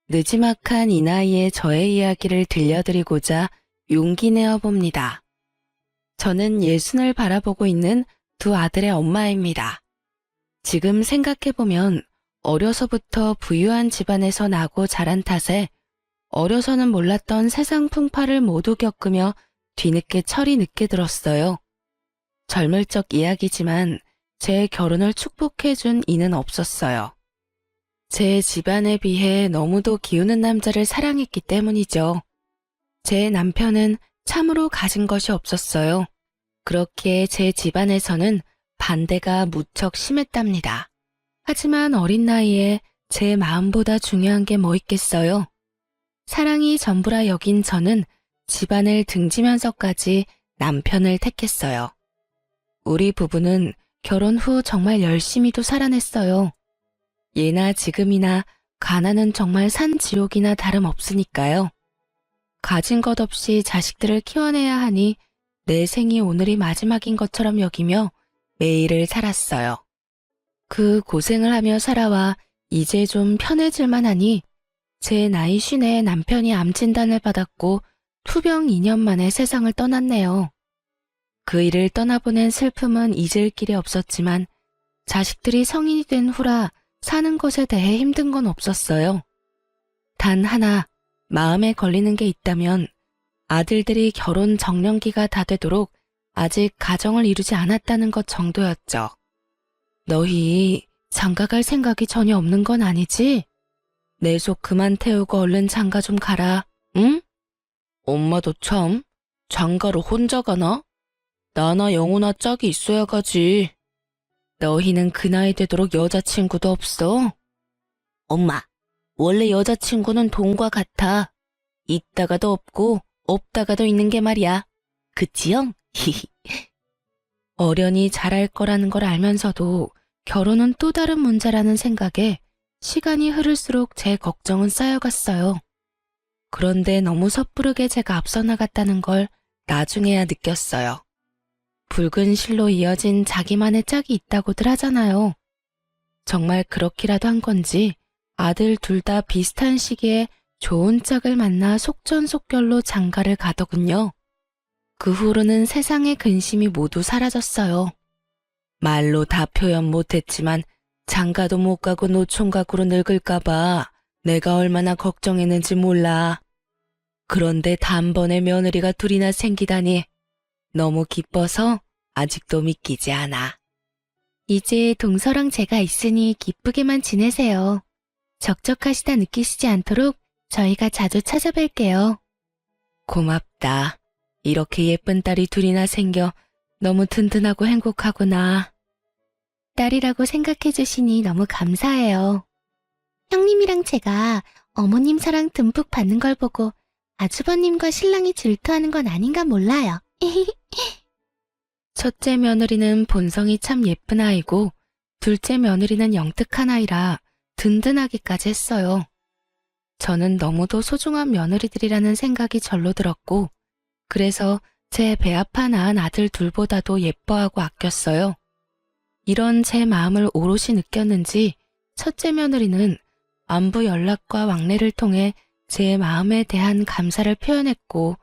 느지막한 이 나이에 저의 이야기를 들려드리고자 용기 내어 봅니다. 저는 예순을 바라보고 있는 두 아들의 엄마입니다. 지금 생각해보면 어려서부터 부유한 집안에서 나고 자란 탓에 어려서는 몰랐던 세상 풍파를 모두 겪으며 뒤늦게 철이 늦게 들었어요. 젊을 적 이야기지만 제 결혼을 축복해준 이는 없었어요. 제 집안에 비해 너무도 기우는 남자를 사랑했기 때문이죠. 제 남편은 참으로 가진 것이 없었어요. 그렇기에 제 집안에서는 반대가 무척 심했답니다. 하지만 어린 나이에 제 마음보다 중요한 게 뭐 있겠어요. 사랑이 전부라 여긴 저는 집안을 등지면서까지 남편을 택했어요. 우리 부부는 결혼 후 정말 열심히도 살아냈어요. 예나 지금이나 가난은 정말 산지옥이나 다름없으니까요. 가진 것 없이 자식들을 키워내야 하니 내 생이 오늘이 마지막인 것처럼 여기며 매일을 살았어요. 그 고생을 하며 살아와 이제 좀 편해질만 하니 제 나이 50에 남편이 암 진단을 받았고 투병 2년 만에 세상을 떠났네요. 그 일을 떠나보낸 슬픔은 잊을 길이 없었지만 자식들이 성인이 된 후라 사는 것에 대해 힘든 건 없었어요. 단 하나 마음에 걸리는 게 있다면 아들들이 결혼 정년기가 다 되도록 아직 가정을 이루지 않았다는 것 정도였죠. 너희 장가 갈 생각이 전혀 없는 건 아니지? 내 속 그만 태우고 얼른 장가 좀 가라, 응? 엄마도 참, 장가를 혼자 가나? 나나 영호나 짝이 있어야 가지. 너희는 그 나이 되도록 여자친구도 없어? 엄마, 원래 여자친구는 돈과 같아. 있다가도 없고 없다가도 있는 게 말이야. 그치요? 어련히 잘할 거라는 걸 알면서도 결혼은 또 다른 문제라는 생각에 시간이 흐를수록 제 걱정은 쌓여갔어요. 그런데 너무 섣부르게 제가 앞서 나갔다는 걸 나중에야 느꼈어요. 붉은 실로 이어진 자기만의 짝이 있다고들 하잖아요. 정말 그렇기라도 한 건지 아들 둘 다 비슷한 시기에 좋은 짝을 만나 속전속결로 장가를 가더군요. 그 후로는 세상의 근심이 모두 사라졌어요. 말로 다 표현 못했지만 장가도 못 가고 노총각으로 늙을까봐 내가 얼마나 걱정했는지 몰라. 그런데 단번에 며느리가 둘이나 생기다니 너무 기뻐서 아직도 믿기지 않아. 이제 동서랑 제가 있으니 기쁘게만 지내세요. 적적하시다 느끼시지 않도록 저희가 자주 찾아뵐게요. 고맙다. 이렇게 예쁜 딸이 둘이나 생겨 너무 든든하고 행복하구나. 딸이라고 생각해 주시니 너무 감사해요. 형님이랑 제가 어머님 사랑 듬뿍 받는 걸 보고 아주버님과 신랑이 질투하는 건 아닌가 몰라요. 첫째 며느리는 본성이 참 예쁜 아이고 둘째 며느리는 영특한 아이라 든든하기까지 했어요. 저는 너무도 소중한 며느리들이라는 생각이 절로 들었고 그래서 제 배 아파 낳은 아들 둘보다도 예뻐하고 아꼈어요. 이런 제 마음을 오롯이 느꼈는지 첫째 며느리는 안부 연락과 왕래를 통해 제 마음에 대한 감사를 표현했고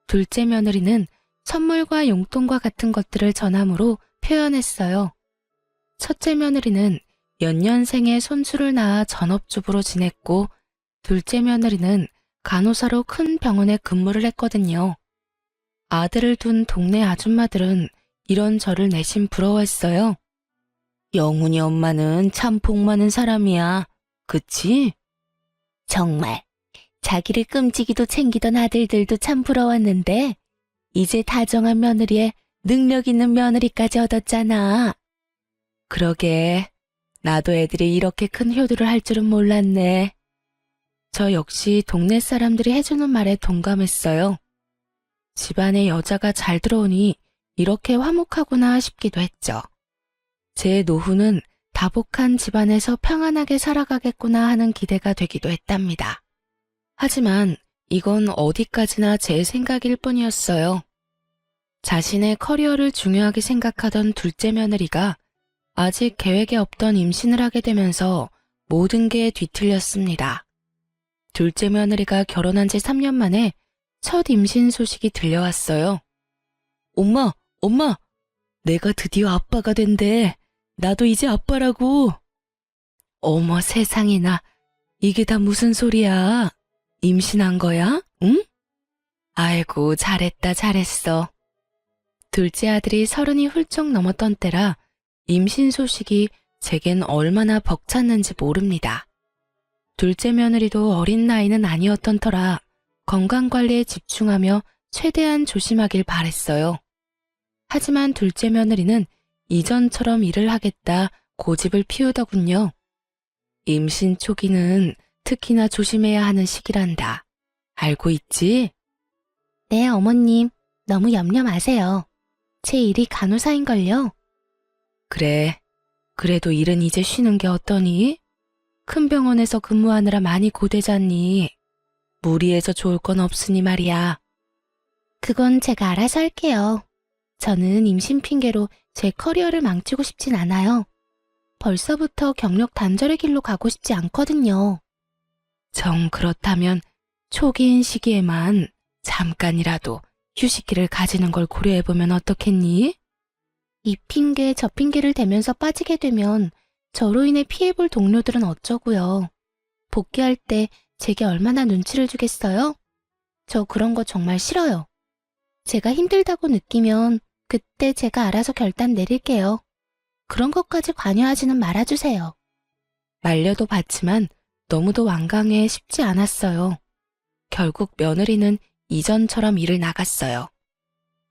둘째 며느리는 선물과 용돈과 같은 것들을 전함으로 표현했어요. 첫째 며느리는 연년생에 손주를 낳아 전업주부로 지냈고 둘째 며느리는 간호사로 큰 병원에 근무를 했거든요. 아들을 둔 동네 아줌마들은 이런 저를 내심 부러워했어요. 영훈이 엄마는 참 복 많은 사람이야. 그치? 정말 자기를 끔찍이도 챙기던 아들들도 참 부러웠는데 이제 다정한 며느리에 능력 있는 며느리까지 얻었잖아. 그러게 나도 애들이 이렇게 큰 효도를 할 줄은 몰랐네. 저 역시 동네 사람들이 해주는 말에 동감했어요. 집안에 여자가 잘 들어오니 이렇게 화목하구나 싶기도 했죠. 제 노후는 다복한 집안에서 평안하게 살아가겠구나 하는 기대가 되기도 했답니다. 하지만 이건 어디까지나 제 생각일 뿐이었어요. 자신의 커리어를 중요하게 생각하던 둘째 며느리가 아직 계획에 없던 임신을 하게 되면서 모든 게 뒤틀렸습니다. 둘째 며느리가 결혼한 지 3년 만에 첫 임신 소식이 들려왔어요. 엄마, 엄마, 내가 드디어 아빠가 된대. 나도 이제 아빠라고. 어머 세상에나, 이게 다 무슨 소리야? 임신한 거야? 응? 아이고, 잘했다, 잘했어. 둘째 아들이 30이 훌쩍 넘었던 때라 임신 소식이 제겐 얼마나 벅찼는지 모릅니다. 둘째 며느리도 어린 나이는 아니었던 터라 건강관리에 집중하며 최대한 조심하길 바랬어요. 하지만 둘째 며느리는 이전처럼 일을 하겠다 고집을 피우더군요. 임신 초기는 특히나 조심해야 하는 시기란다. 알고 있지? 네, 어머님. 너무 염려 마세요. 제 일이 간호사인걸요. 그래. 그래도 일은 이제 쉬는 게 어떠니? 큰 병원에서 근무하느라 많이 고되잖니. 무리해서 좋을 건 없으니 말이야. 그건 제가 알아서 할게요. 저는 임신 핑계로 제 커리어를 망치고 싶진 않아요. 벌써부터 경력 단절의 길로 가고 싶지 않거든요. 정 그렇다면 초기인 시기에만 잠깐이라도 휴식기를 가지는 걸 고려해보면 어떻겠니? 이 핑계 저 핑계를 대면서 빠지게 되면 저로 인해 피해볼 동료들은 어쩌고요. 복귀할 때 제게 얼마나 눈치를 주겠어요? 저 그런 거 정말 싫어요. 제가 힘들다고 느끼면 그때 제가 알아서 결단 내릴게요. 그런 것까지 관여하지는 말아주세요. 말려도 봤지만 너무도 완강해 쉽지 않았어요. 결국 며느리는 이전처럼 일을 나갔어요.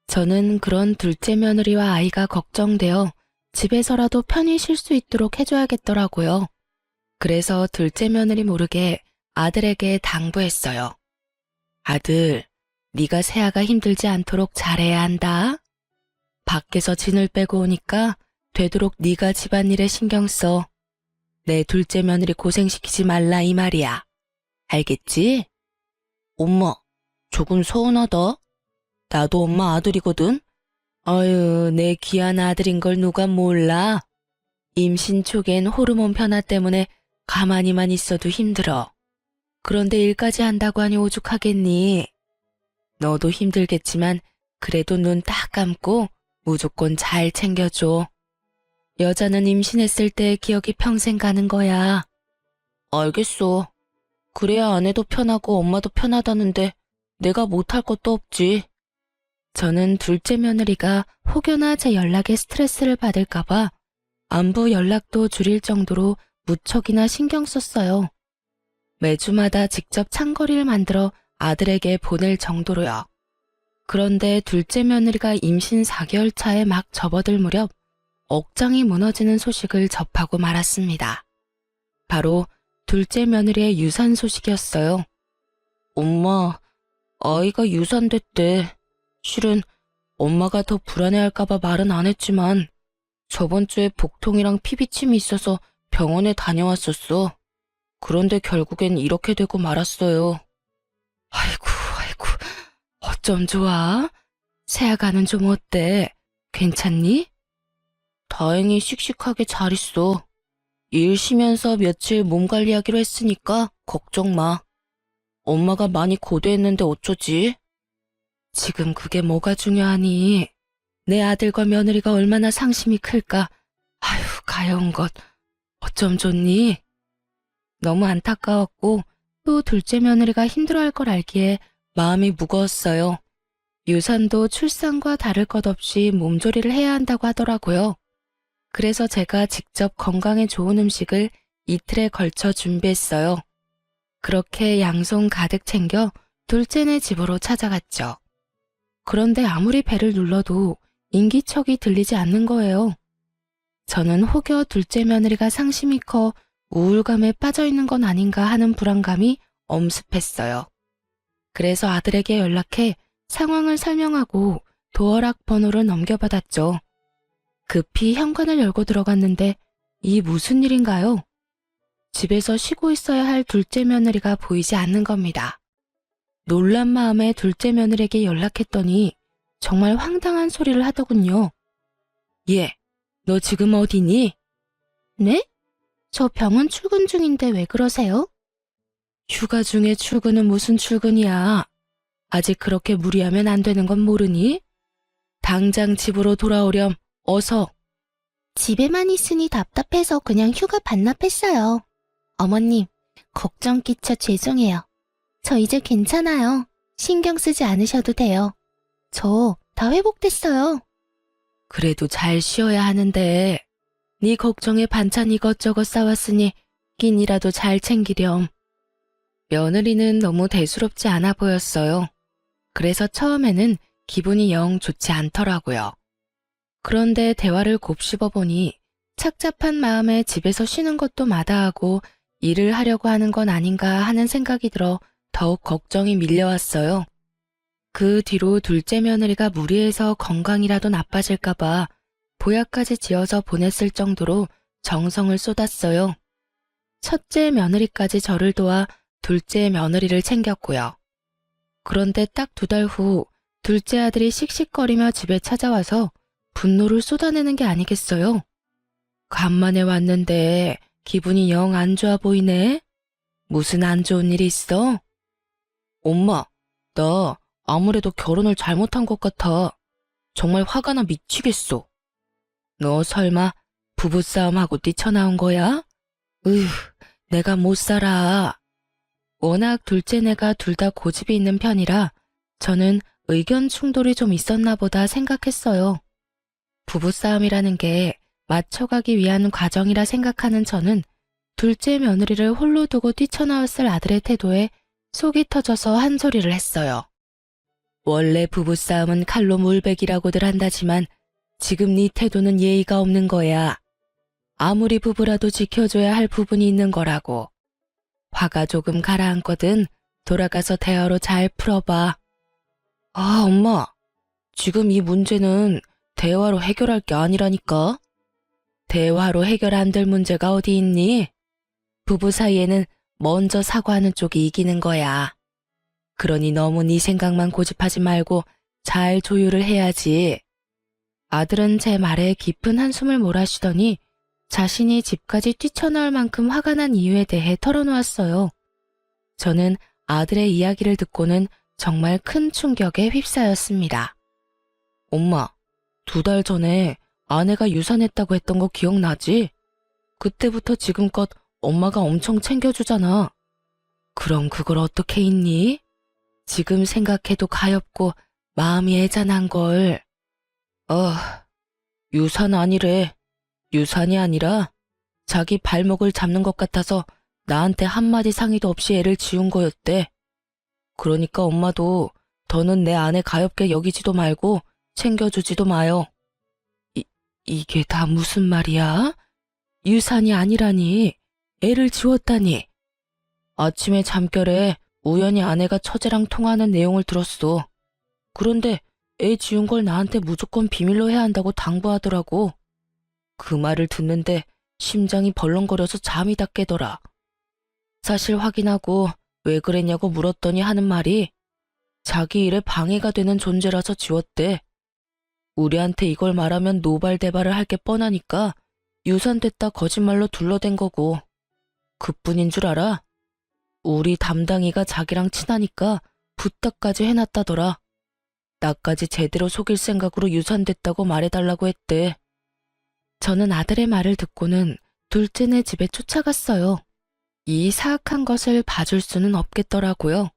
저는 그런 둘째 며느리와 아이가 걱정되어 집에서라도 편히 쉴 수 있도록 해줘야겠더라고요. 그래서 둘째 며느리 모르게 아들에게 당부했어요. 아들, 네가 세아가 힘들지 않도록 잘해야 한다. 밖에서 진을 빼고 오니까 되도록 네가 집안일에 신경 써. 내 둘째 며느리 고생시키지 말라 이 말이야. 알겠지? 엄마, 조금 서운하다. 나도 엄마 아들이거든. 아유, 내 귀한 아들인 걸 누가 몰라. 임신 초기엔 호르몬 변화 때문에 가만히만 있어도 힘들어. 그런데 일까지 한다고 하니 오죽하겠니? 너도 힘들겠지만 그래도 눈 딱 감고 무조건 잘 챙겨줘. 여자는 임신했을 때의 기억이 평생 가는 거야. 알겠어. 그래야 아내도 편하고 엄마도 편하다는데 내가 못할 것도 없지. 저는 둘째 며느리가 혹여나 제 연락에 스트레스를 받을까봐 안부 연락도 줄일 정도로 무척이나 신경 썼어요. 매주마다 직접 창거리를 만들어 아들에게 보낼 정도로요. 그런데 둘째 며느리가 임신 4개월 차에 막 접어들 무렵 억장이 무너지는 소식을 접하고 말았습니다. 바로 둘째 며느리의 유산 소식이었어요. 엄마, 아이가 유산됐대. 실은 엄마가 더 불안해할까봐 말은 안 했지만 저번 주에 복통이랑 피비침이 있어서 병원에 다녀왔었어. 그런데 결국엔 이렇게 되고 말았어요. 아이고, 어쩜 좋아? 세아가는 좀 어때? 괜찮니? 다행히 씩씩하게 잘 있어. 일 쉬면서 며칠 몸 관리하기로 했으니까 걱정 마. 엄마가 많이 고대했는데 어쩌지? 지금 그게 뭐가 중요하니? 내 아들과 며느리가 얼마나 상심이 클까? 아휴, 가여운 것. 어쩜 좋니? 너무 안타까웠고 또 둘째 며느리가 힘들어할 걸 알기에 마음이 무거웠어요. 유산도 출산과 다를 것 없이 몸조리를 해야 한다고 하더라고요. 그래서 제가 직접 건강에 좋은 음식을 이틀에 걸쳐 준비했어요. 그렇게 양손 가득 챙겨 둘째네 집으로 찾아갔죠. 그런데 아무리 배를 눌러도 인기척이 들리지 않는 거예요. 저는 혹여 둘째 며느리가 상심이 커 우울감에 빠져 있는 건 아닌가 하는 불안감이 엄습했어요. 그래서 아들에게 연락해 상황을 설명하고 도어락 번호를 넘겨받았죠. 급히 현관을 열고 들어갔는데 이 무슨 일인가요? 집에서 쉬고 있어야 할 둘째 며느리가 보이지 않는 겁니다. 놀란 마음에 둘째 며느리에게 연락했더니 정말 황당한 소리를 하더군요. 얘, 너 지금 어디니? 네? 저 병원 출근 중인데 왜 그러세요? 휴가 중에 출근은 무슨 출근이야? 아직 그렇게 무리하면 안 되는 건 모르니? 당장 집으로 돌아오렴, 어서. 집에만 있으니 답답해서 그냥 휴가 반납했어요. 어머님, 걱정 끼쳐 죄송해요. 저 이제 괜찮아요. 신경 쓰지 않으셔도 돼요. 저 다 회복됐어요. 그래도 잘 쉬어야 하는데. 네 걱정에 반찬 이것저것 싸왔으니 끼니라도 잘 챙기렴. 며느리는 너무 대수롭지 않아 보였어요. 그래서 처음에는 기분이 영 좋지 않더라고요. 그런데 대화를 곱씹어 보니 착잡한 마음에 집에서 쉬는 것도 마다하고 일을 하려고 하는 건 아닌가 하는 생각이 들어 더욱 걱정이 밀려왔어요. 그 뒤로 둘째 며느리가 무리해서 건강이라도 나빠질까봐 보약까지 지어서 보냈을 정도로 정성을 쏟았어요. 첫째 며느리까지 저를 도와 둘째 며느리를 챙겼고요. 그런데 딱 2달 후 둘째 아들이 씩씩거리며 집에 찾아와서 분노를 쏟아내는 게 아니겠어요? 간만에 왔는데 기분이 영 안 좋아 보이네? 무슨 안 좋은 일 있어? 엄마, 나 아무래도 결혼을 잘못한 것 같아. 정말 화가 나 미치겠어. 너 설마 부부싸움하고 뛰쳐나온 거야? 으휴, 내가 못 살아. 워낙 둘째네가 둘 다 고집이 있는 편이라 저는 의견 충돌이 좀 있었나 보다 생각했어요. 부부싸움이라는 게 맞춰가기 위한 과정이라 생각하는 저는 둘째 며느리를 홀로 두고 뛰쳐나왔을 아들의 태도에 속이 터져서 한 소리를 했어요. 원래 부부싸움은 칼로 물베기라고들 한다지만 지금 네 태도는 예의가 없는 거야. 아무리 부부라도 지켜줘야 할 부분이 있는 거라고. 화가 조금 가라앉거든 돌아가서 대화로 잘 풀어봐. 아, 엄마. 지금 이 문제는 대화로 해결할 게 아니라니까. 대화로 해결 안 될 문제가 어디 있니? 부부 사이에는 먼저 사과하는 쪽이 이기는 거야. 그러니 너무 네 생각만 고집하지 말고 잘 조율을 해야지. 아들은 제 말에 깊은 한숨을 몰아쉬더니 자신이 집까지 뛰쳐나올 만큼 화가 난 이유에 대해 털어놓았어요. 저는 아들의 이야기를 듣고는 정말 큰 충격에 휩싸였습니다. 엄마, 2달 전에 아내가 유산했다고 했던 거 기억나지? 그때부터 지금껏 엄마가 엄청 챙겨주잖아. 그럼 그걸 어떻게 잊니? 지금 생각해도 가엾고 마음이 애잔한 걸. 유산 아니래. 유산이 아니라 자기 발목을 잡는 것 같아서 나한테 한마디 상의도 없이 애를 지운 거였대. 그러니까 엄마도 더는 내 아내 가엾게 여기지도 말고 챙겨주지도 마요. 이게 다 무슨 말이야? 유산이 아니라니. 애를 지웠다니. 아침에 잠결에 우연히 아내가 처제랑 통화하는 내용을 들었어. 그런데 애 지운 걸 나한테 무조건 비밀로 해야 한다고 당부하더라고. 그 말을 듣는데 심장이 벌렁거려서 잠이 다 깨더라. 사실 확인하고 왜 그랬냐고 물었더니 하는 말이 자기 일에 방해가 되는 존재라서 지웠대. 우리한테 이걸 말하면 노발대발을 할 게 뻔하니까 유산됐다 거짓말로 둘러댄 거고. 그뿐인 줄 알아? 우리 담당이가 자기랑 친하니까 부탁까지 해놨다더라. 나까지 제대로 속일 생각으로 유산됐다고 말해달라고 했대. 저는 아들의 말을 듣고는 둘째네 집에 쫓아갔어요. 이 사악한 것을 봐줄 수는 없겠더라고요.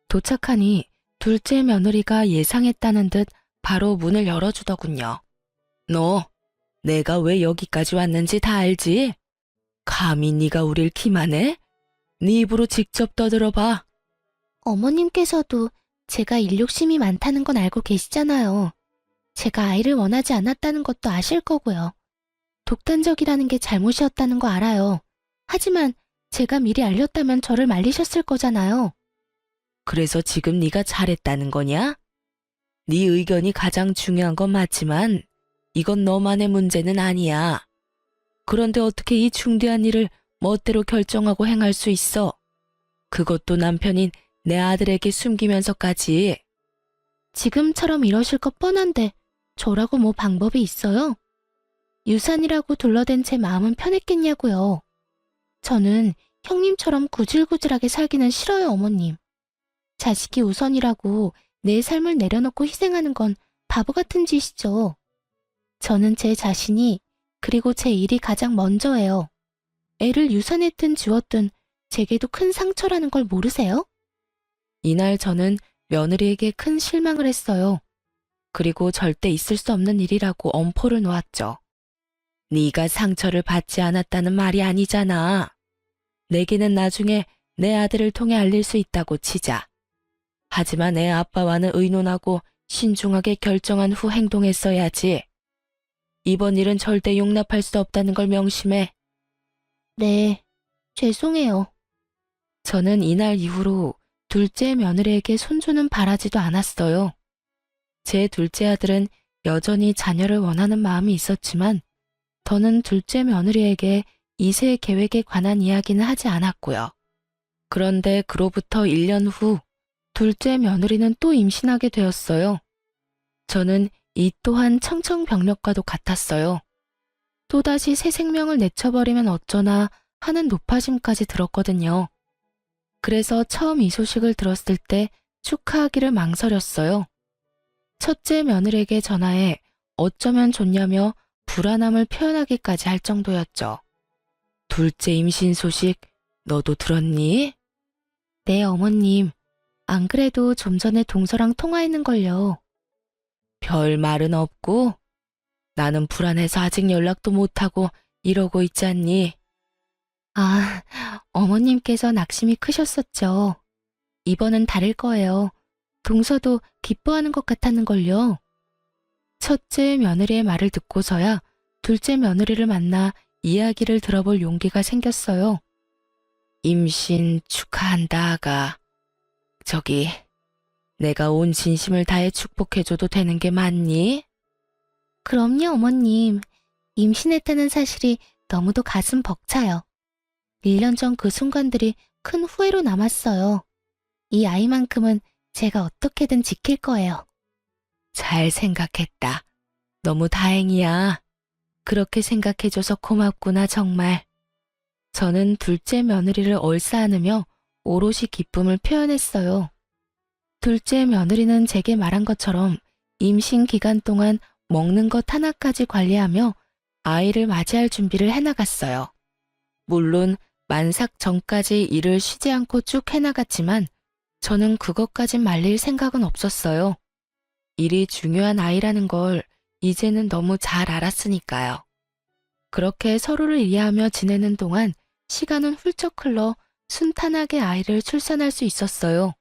도착하니 둘째 며느리가 예상했다는 듯 바로 문을 열어주더군요. 너, 내가 왜 여기까지 왔는지 다 알지? 감히 네가 우릴 기만해? 네 입으로 직접 떠들어봐. 어머님께서도 제가 일 욕심이 많다는 건 알고 계시잖아요. 제가 아이를 원하지 않았다는 것도 아실 거고요. 독단적이라는 게 잘못이었다는 거 알아요. 하지만 제가 미리 알렸다면 저를 말리셨을 거잖아요. 그래서 지금 네가 잘했다는 거냐? 네 의견이 가장 중요한 건 맞지만 이건 너만의 문제는 아니야. 그런데 어떻게 이 중대한 일을 멋대로 결정하고 행할 수 있어? 그것도 남편인 내 아들에게 숨기면서까지. 지금처럼 이러실 것 뻔한데 저라고 뭐 방법이 있어요? 유산이라고 둘러댄 제 마음은 편했겠냐고요. 저는 형님처럼 구질구질하게 살기는 싫어요, 어머님. 자식이 우선이라고 내 삶을 내려놓고 희생하는 건 바보 같은 짓이죠. 저는 제 자신이 그리고 제 일이 가장 먼저예요. 애를 유산했든 지웠든 제게도 큰 상처라는 걸 모르세요? 이날 저는 며느리에게 큰 실망을 했어요. 그리고 절대 있을 수 없는 일이라고 엄포를 놓았죠. 네가 상처를 받지 않았다는 말이 아니잖아. 내게는 나중에 내 아들을 통해 알릴 수 있다고 치자. 하지만 애 아빠와는 의논하고 신중하게 결정한 후 행동했어야지. 이번 일은 절대 용납할 수 없다는 걸 명심해. 네, 죄송해요. 저는 이날 이후로 둘째 며느리에게 손주는 바라지도 않았어요. 제 둘째 아들은 여전히 자녀를 원하는 마음이 있었지만 더는 둘째 며느리에게 2세 계획에 관한 이야기는 하지 않았고요. 그런데 그로부터 1년 후 둘째 며느리는 또 임신하게 되었어요. 저는 이 또한 청천벽력과도 같았어요. 또다시 새 생명을 내쳐버리면 어쩌나 하는 노파심까지 들었거든요. 그래서 처음 이 소식을 들었을 때 축하하기를 망설였어요. 첫째 며느리에게 전화해 어쩌면 좋냐며 불안함을 표현하기까지 할 정도였죠. 둘째 임신 소식 너도 들었니? 네, 어머님. 안 그래도 좀 전에 동서랑 통화했는걸요. 별 말은 없고? 나는 불안해서 아직 연락도 못하고 이러고 있지 않니? 아, 어머님께서 낙심이 크셨었죠. 이번은 다를 거예요. 동서도 기뻐하는 것 같았는걸요. 첫째 며느리의 말을 듣고서야 둘째 며느리를 만나 이야기를 들어볼 용기가 생겼어요. 임신 축하한다, 아가. 저기, 내가 온 진심을 다해 축복해줘도 되는 게 맞니? 그럼요, 어머님. 임신했다는 사실이 너무도 가슴 벅차요. 1년 전 그 순간들이 큰 후회로 남았어요. 이 아이만큼은 제가 어떻게든 지킬 거예요. 잘 생각했다. 너무 다행이야. 그렇게 생각해줘서 고맙구나, 정말. 저는 둘째 며느리를 얼싸안으며 오롯이 기쁨을 표현했어요. 둘째 며느리는 제게 말한 것처럼 임신 기간 동안 먹는 것 하나까지 관리하며 아이를 맞이할 준비를 해나갔어요. 물론 만삭 전까지 일을 쉬지 않고 쭉 해나갔지만 저는 그것까진 말릴 생각은 없었어요. 일이 중요한 아이라는 걸 이제는 너무 잘 알았으니까요. 그렇게 서로를 이해하며 지내는 동안 시간은 훌쩍 흘러 순탄하게 아이를 출산할 수 있었어요.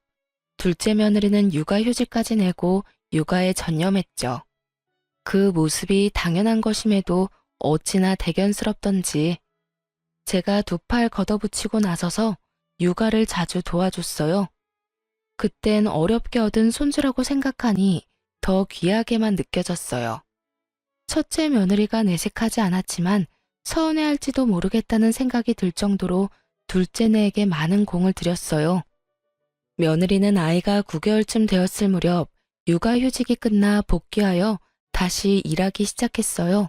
둘째 며느리는 육아휴직까지 내고 육아에 전념했죠. 그 모습이 당연한 것임에도 어찌나 대견스럽던지 제가 두 팔 걷어붙이고 나서서 육아를 자주 도와줬어요. 그땐 어렵게 얻은 손주라고 생각하니 더 귀하게만 느껴졌어요. 첫째 며느리가 내색하지 않았지만 서운해할지도 모르겠다는 생각이 들 정도로 둘째네에게 많은 공을 들였어요. 며느리는 아이가 9개월쯤 되었을 무렵 육아휴직이 끝나 복귀하여 다시 일하기 시작했어요.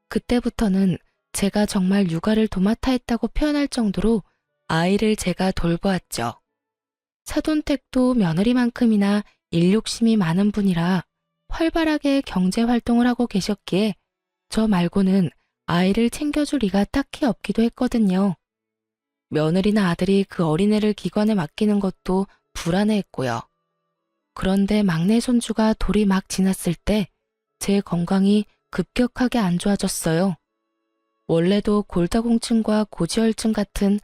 그때부터는 제가 정말 육아를 도맡아 했다고 표현할 정도로 아이를 제가 돌보았죠. 사돈댁도 며느리만큼이나 일욕심이 많은 분이라 활발하게 경제활동을 하고 계셨기에 저 말고는 아이를 챙겨줄 리가 딱히 없기도 했거든요. 며느리나 아들이 그 어린애를 기관에 맡기는 것도 불안해했고요. 그런데 막내 손주가 돌이 막 지났을 때 제 건강이 급격하게 안 좋아졌어요. 원래도 골다공증과 고지혈증 같은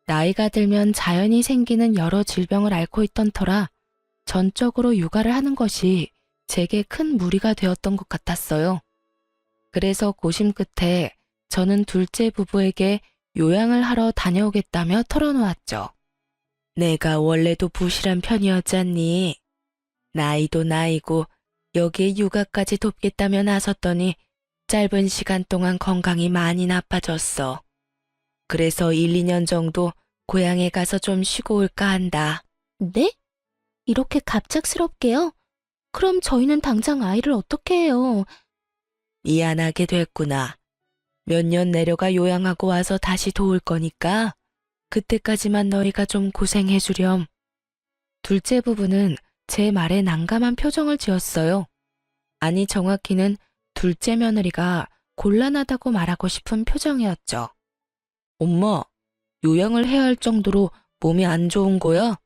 나이가 들면 자연히 생기는 여러 질병을 앓고 있던 터라 전적으로 육아를 하는 것이 제게 큰 무리가 되었던 것 같았어요. 그래서 고심 끝에 저는 둘째 부부에게 요양을 하러 다녀오겠다며 털어놓았죠. 내가 원래도 부실한 편이었잖니. 나이도 나이고 여기에 육아까지 돕겠다며 나섰더니 짧은 시간 동안 건강이 많이 나빠졌어. 그래서 1, 2년 정도 고향에 가서 좀 쉬고 올까 한다. 네? 이렇게 갑작스럽게요? 그럼 저희는 당장 아이를 어떻게 해요? 미안하게 됐구나. 몇 년 내려가 요양하고 와서 다시 도울 거니까 그때까지만 너희가 좀 고생해주렴. 둘째 부부는 제 말에 난감한 표정을 지었어요. 아니, 정확히는 둘째 며느리가 곤란하다고 말하고 싶은 표정이었죠. 엄마, 요양을 해야 할 정도로 몸이 안 좋은 거야?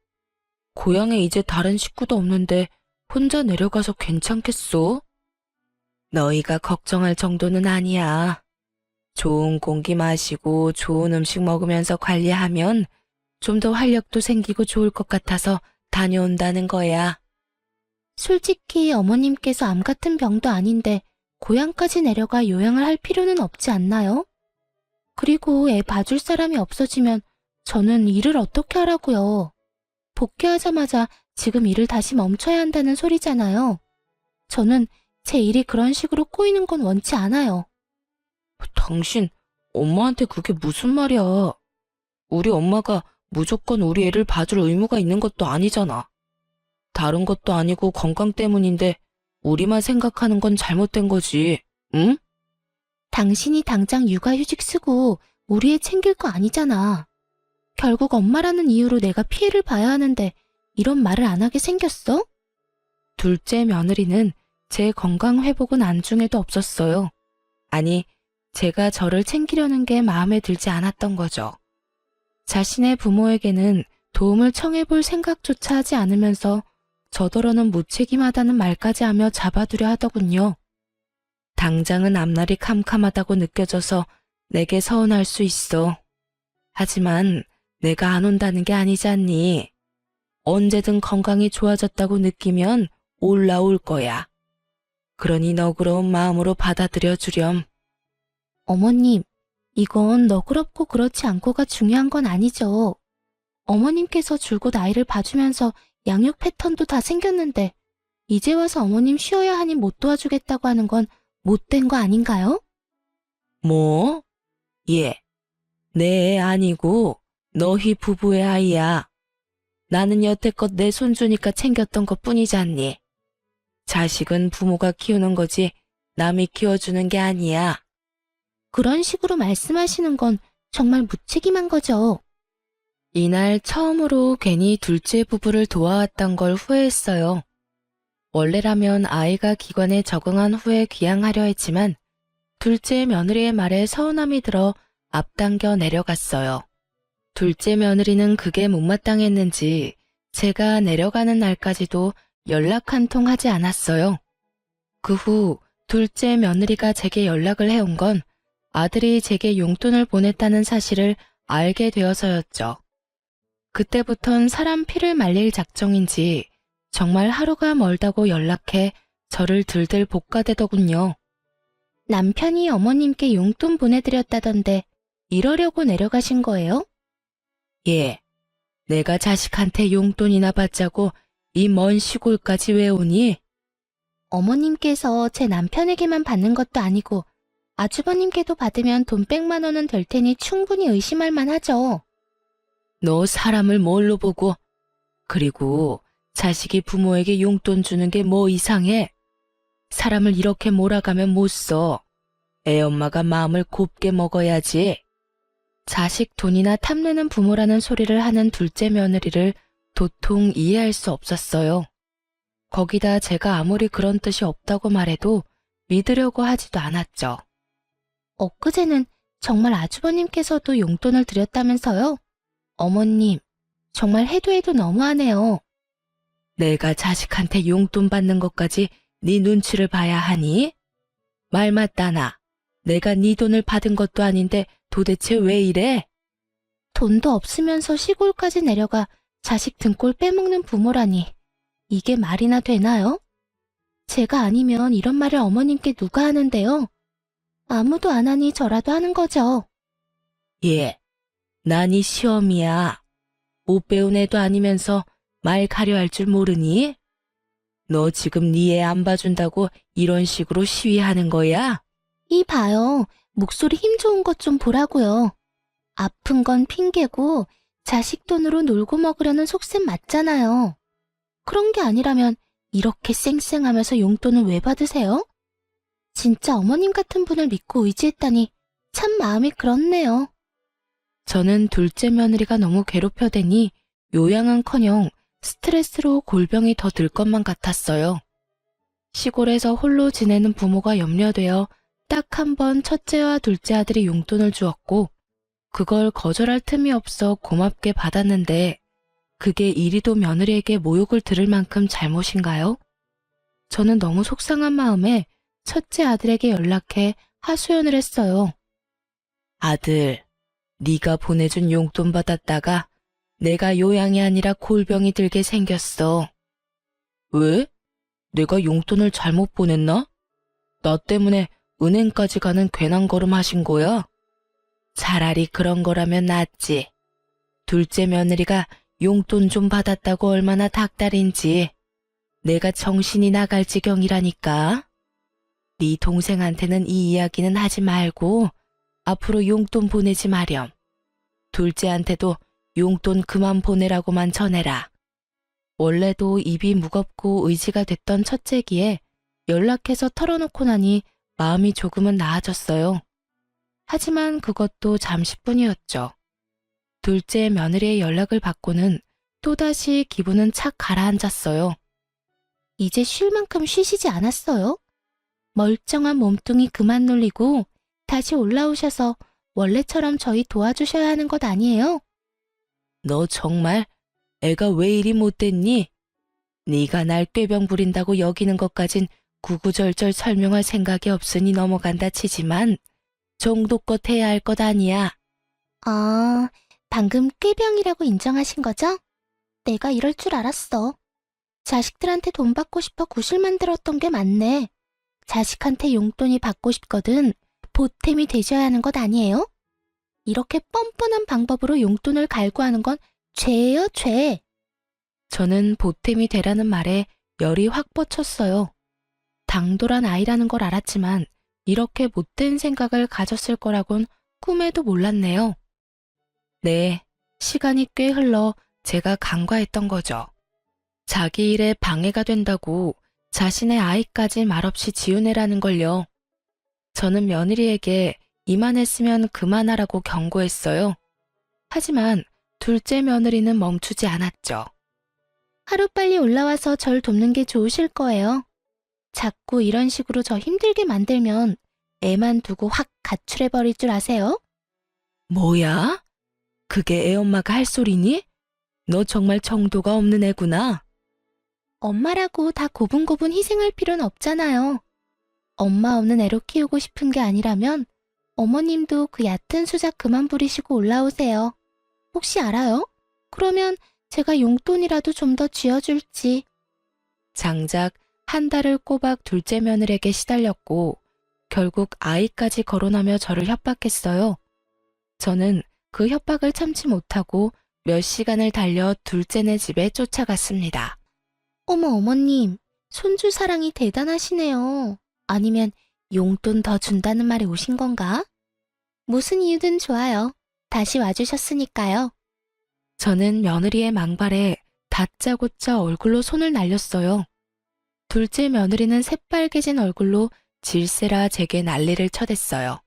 고향에 이제 다른 식구도 없는데 혼자 내려가서 괜찮겠어? 너희가 걱정할 정도는 아니야. 좋은 공기 마시고 좋은 음식 먹으면서 관리하면 좀 더 활력도 생기고 좋을 것 같아서 다녀온다는 거야. 솔직히 어머님께서 암 같은 병도 아닌데 고향까지 내려가 요양을 할 필요는 없지 않나요? 그리고 애 봐줄 사람이 없어지면 저는 일을 어떻게 하라고요? 복귀하자마자 지금 일을 다시 멈춰야 한다는 소리잖아요. 저는 제 일이 그런 식으로 꼬이는 건 원치 않아요. 당신, 엄마한테 그게 무슨 말이야. 우리 엄마가 무조건 우리 애를 봐줄 의무가 있는 것도 아니잖아. 다른 것도 아니고 건강 때문인데 우리만 생각하는 건 잘못된 거지, 응? 당신이 당장 육아휴직 쓰고 우리 애 챙길 거 아니잖아. 결국 엄마라는 이유로 내가 피해를 봐야 하는데 이런 말을 안 하게 생겼어? 둘째 며느리는 제 건강 회복은 안중에도 없었어요. 아니, 제가 저를 챙기려는 게 마음에 들지 않았던 거죠. 자신의 부모에게는 도움을 청해볼 생각조차 하지 않으면서 저더러는 무책임하다는 말까지 하며 잡아두려 하더군요. 당장은 앞날이 캄캄하다고 느껴져서 내게 서운할 수 있어. 하지만 내가 안 온다는 게 아니지 않니? 언제든 건강이 좋아졌다고 느끼면 올라올 거야. 그러니 너그러운 마음으로 받아들여 주렴. 어머님, 이건 너그럽고 그렇지 않고가 중요한 건 아니죠. 어머님께서 줄곧 아이를 봐주면서 양육 패턴도 다 생겼는데 이제 와서 어머님 쉬어야 하니 못 도와주겠다고 하는 건 못된 거 아닌가요? 뭐? 예. 내 애 아니고 너희 부부의 아이야. 나는 여태껏 내 손주니까 챙겼던 것 뿐이잖니. 자식은 부모가 키우는 거지 남이 키워주는 게 아니야. 그런 식으로 말씀하시는 건 정말 무책임한 거죠. 이날 처음으로 괜히 둘째 부부를 도와왔던 걸 후회했어요. 원래라면 아이가 기관에 적응한 후에 귀향하려 했지만 둘째 며느리의 말에 서운함이 들어 앞당겨 내려갔어요. 둘째 며느리는 그게 못마땅했는지 제가 내려가는 날까지도 연락 한 통 하지 않았어요. 그 후 둘째 며느리가 제게 연락을 해온 건 아들이 제게 용돈을 보냈다는 사실을 알게 되어서였죠. 그때부턴 사람 피를 말릴 작정인지 정말 하루가 멀다고 연락해 저를 들들 볶아대더군요. 남편이 어머님께 용돈 보내드렸다던데 이러려고 내려가신 거예요? 예, 내가 자식한테 용돈이나 받자고 이 먼 시골까지 왜 오니? 어머님께서 제 남편에게만 받는 것도 아니고 아주버님께도 받으면 돈 100만 원은 될 테니 충분히 의심할 만하죠. 너 사람을 뭘로 보고? 그리고 자식이 부모에게 용돈 주는 게 뭐 이상해? 사람을 이렇게 몰아가면 못 써. 애 엄마가 마음을 곱게 먹어야지. 자식 돈이나 탐내는 부모라는 소리를 하는 둘째 며느리를 도통 이해할 수 없었어요. 거기다 제가 아무리 그런 뜻이 없다고 말해도 믿으려고 하지도 않았죠. 엊그제는 정말 아주버님께서도 용돈을 드렸다면서요? 어머님, 정말 해도 해도 너무하네요. 내가 자식한테 용돈 받는 것까지 네 눈치를 봐야 하니? 말 맞다나. 내가 네 돈을 받은 것도 아닌데 도대체 왜 이래? 돈도 없으면서 시골까지 내려가 자식 등골 빼먹는 부모라니. 이게 말이나 되나요? 제가 아니면 이런 말을 어머님께 누가 하는데요? 아무도 안 하니 저라도 하는 거죠. 예, 난 이 시험이야. 못 배운 애도 아니면서 말 가려 할 줄 모르니? 너 지금 네 애 안 봐준다고 이런 식으로 시위하는 거야? 이 봐요. 목소리 힘 좋은 것 좀 보라고요. 아픈 건 핑계고 자식 돈으로 놀고 먹으려는 속셈 맞잖아요. 그런 게 아니라면 이렇게 쌩쌩하면서 용돈을 왜 받으세요? 진짜 어머님 같은 분을 믿고 의지했다니 참 마음이 그렇네요. 저는 둘째 며느리가 너무 괴롭혀대니 요양은커녕 스트레스로 골병이 더 들 것만 같았어요. 시골에서 홀로 지내는 부모가 염려되어 딱 한 번 첫째와 둘째 아들이 용돈을 주었고 그걸 거절할 틈이 없어 고맙게 받았는데 그게 이리도 며느리에게 모욕을 들을 만큼 잘못인가요? 저는 너무 속상한 마음에 첫째 아들에게 연락해 하소연을 했어요. 아들, 네가 보내준 용돈 받았다가 내가 요양이 아니라 골병이 들게 생겼어. 왜? 내가 용돈을 잘못 보냈나? 나 때문에 은행까지 가는 괜한 걸음 하신 거야? 차라리 그런 거라면 낫지. 둘째 며느리가 용돈 좀 받았다고 얼마나 닥달인지 내가 정신이 나갈 지경이라니까. 네 동생한테는 이 이야기는 하지 말고 앞으로 용돈 보내지 마렴. 둘째한테도 용돈 그만 보내라고만 전해라. 원래도 입이 무겁고 의지가 됐던 첫째기에 연락해서 털어놓고 나니 마음이 조금은 나아졌어요. 하지만 그것도 잠시뿐이었죠. 둘째 며느리의 연락을 받고는 또다시 기분은 착 가라앉았어요. 이제 쉴 만큼 쉬시지 않았어요? 멀쩡한 몸뚱이 그만 놀리고 다시 올라오셔서 원래처럼 저희 도와주셔야 하는 것 아니에요? 너 정말 애가 왜 이리 못됐니? 네가 날 꾀병 부린다고 여기는 것까진 구구절절 설명할 생각이 없으니 넘어간다 치지만 정도껏 해야 할 것 아니야. 아, 방금 꾀병이라고 인정하신 거죠? 내가 이럴 줄 알았어. 자식들한테 돈 받고 싶어 구실 만들었던 게 맞네. 자식한테 용돈이 받고 싶거든 보탬이 되셔야 하는 것 아니에요? 이렇게 뻔뻔한 방법으로 용돈을 갈구하는 건 죄예요, 죄. 저는 보탬이 되라는 말에 열이 확 뻗쳤어요. 당돌한 아이라는 걸 알았지만 이렇게 못된 생각을 가졌을 거라곤 꿈에도 몰랐네요. 네, 시간이 꽤 흘러 제가 간과했던 거죠. 자기 일에 방해가 된다고 자신의 아이까지 말없이 지우내라는 걸요. 저는 며느리에게 이만했으면 그만하라고 경고했어요. 하지만 둘째 며느리는 멈추지 않았죠. 하루빨리 올라와서 절 돕는 게 좋으실 거예요. 자꾸 이런 식으로 저 힘들게 만들면 애만 두고 확 가출해버릴 줄 아세요? 뭐야? 그게 애엄마가 할 소리니? 너 정말 정도가 없는 애구나. 엄마라고 다 고분고분 희생할 필요는 없잖아요. 엄마 없는 애로 키우고 싶은 게 아니라면 어머님도 그 얕은 수작 그만 부리시고 올라오세요. 혹시 알아요? 그러면 제가 용돈이라도 좀 더 쥐어줄지. 장작 한 달을 꼬박 둘째 며느리에게 시달렸고 결국 아이까지 거론하며 저를 협박했어요. 저는 그 협박을 참지 못하고 몇 시간을 달려 둘째네 집에 쫓아갔습니다. 어머 어머님, 손주 사랑이 대단하시네요. 아니면 용돈 더 준다는 말에 오신 건가? 무슨 이유든 좋아요. 다시 와주셨으니까요. 저는 며느리의 망발에 다짜고짜 얼굴로 손을 날렸어요. 둘째 며느리는 새빨개진 얼굴로 질세라 제게 난리를 쳐댔어요.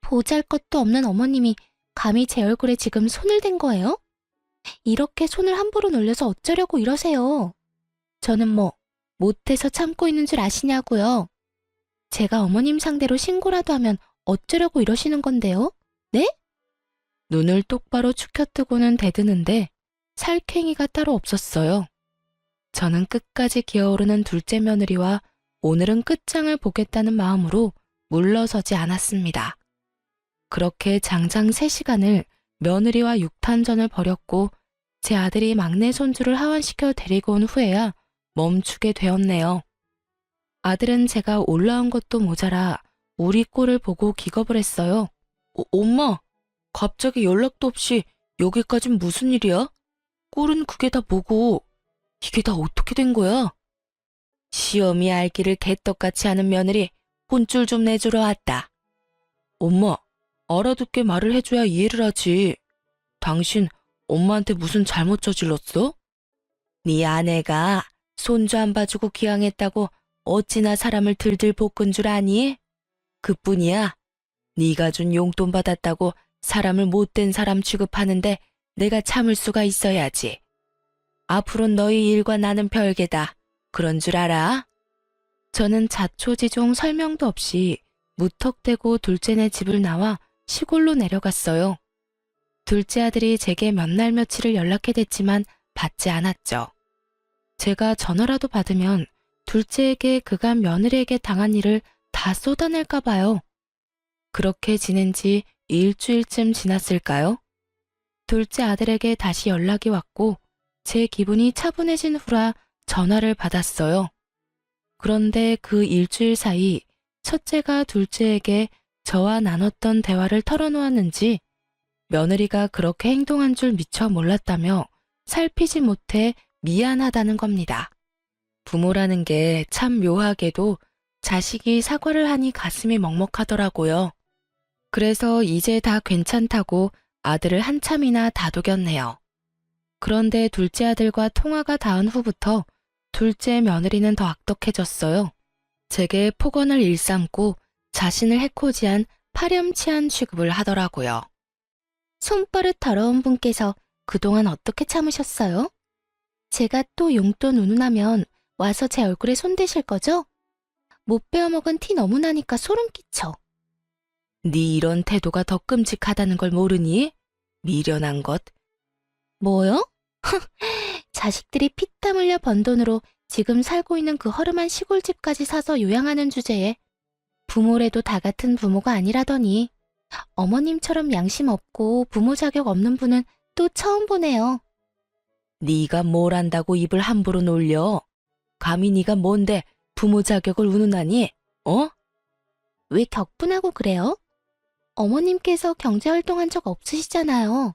보잘것도 없는 어머님이 감히 제 얼굴에 지금 손을 댄 거예요? 이렇게 손을 함부로 놀려서 어쩌려고 이러세요? 저는 뭐 못해서 참고 있는 줄 아시냐고요. 제가 어머님 상대로 신고라도 하면 어쩌려고 이러시는 건데요? 네? 눈을 똑바로 축혀뜨고는 대드는데 살쾡이가 따로 없었어요. 저는 끝까지 기어오르는 둘째 며느리와 오늘은 끝장을 보겠다는 마음으로 물러서지 않았습니다. 그렇게 장장 3시간을 며느리와 육탄전을 벌였고 제 아들이 막내 손주를 하원시켜 데리고 온 후에야 멈추게 되었네요. 아들은 제가 올라온 것도 모자라 우리 꼴을 보고 기겁을 했어요. 엄마, 갑자기 연락도 없이 여기까진 무슨 일이야? 꼴은 그게 다 뭐고 이게 다 어떻게 된 거야? 시험이 알기를 개떡같이 하는 며느리 혼쭐 좀 내주러 왔다. 엄마, 알아듣게 말을 해줘야 이해를 하지. 당신 엄마한테 무슨 잘못 저질렀어? 네 아내가 손주 안 봐주고 기양했다고 어찌나 사람을 들들 볶은 줄 아니? 그뿐이야. 네가 준 용돈 받았다고 사람을 못된 사람 취급하는데 내가 참을 수가 있어야지. 앞으로는 너희 일과 나는 별개다. 그런 줄 알아? 저는 자초지종 설명도 없이 무턱대고 둘째네 집을 나와 시골로 내려갔어요. 둘째 아들이 제게 몇 날 며칠을 연락해댔지만 받지 않았죠. 제가 전화라도 받으면 둘째에게 그간 며느리에게 당한 일을 다 쏟아낼까 봐요. 그렇게 지낸 지 일주일쯤 지났을까요? 둘째 아들에게 다시 연락이 왔고 제 기분이 차분해진 후라 전화를 받았어요. 그런데 그 일주일 사이 첫째가 둘째에게 저와 나눴던 대화를 털어놓았는지 며느리가 그렇게 행동한 줄 미처 몰랐다며 살피지 못해 미안하다는 겁니다. 부모라는 게 참 묘하게도 자식이 사과를 하니 가슴이 먹먹하더라고요. 그래서 이제 다 괜찮다고 아들을 한참이나 다독였네요. 그런데 둘째 아들과 통화가 닿은 후부터 둘째 며느리는 더 악독해졌어요. 제게 폭언을 일삼고 자신을 해코지한 파렴치한 취급을 하더라고요. 손버릇 더러운 분께서 그동안 어떻게 참으셨어요? 제가 또 용돈 운운하면 와서 제 얼굴에 손대실 거죠? 못 베어먹은 티 너무 나니까 소름 끼쳐. 네 이런 태도가 더 끔찍하다는 걸 모르니? 미련한 것. 뭐요? 자식들이 피땀 흘려 번 돈으로 지금 살고 있는 그 허름한 시골집까지 사서 요양하는 주제에 부모래도 다 같은 부모가 아니라더니 어머님처럼 양심 없고 부모 자격 없는 분은 또 처음 보네요. 네가 뭘 안다고 입을 함부로 놀려? 감히 네가 뭔데 부모 자격을 운운하니? 어? 왜 격분하고 그래요? 어머님께서 경제활동한 적 없으시잖아요.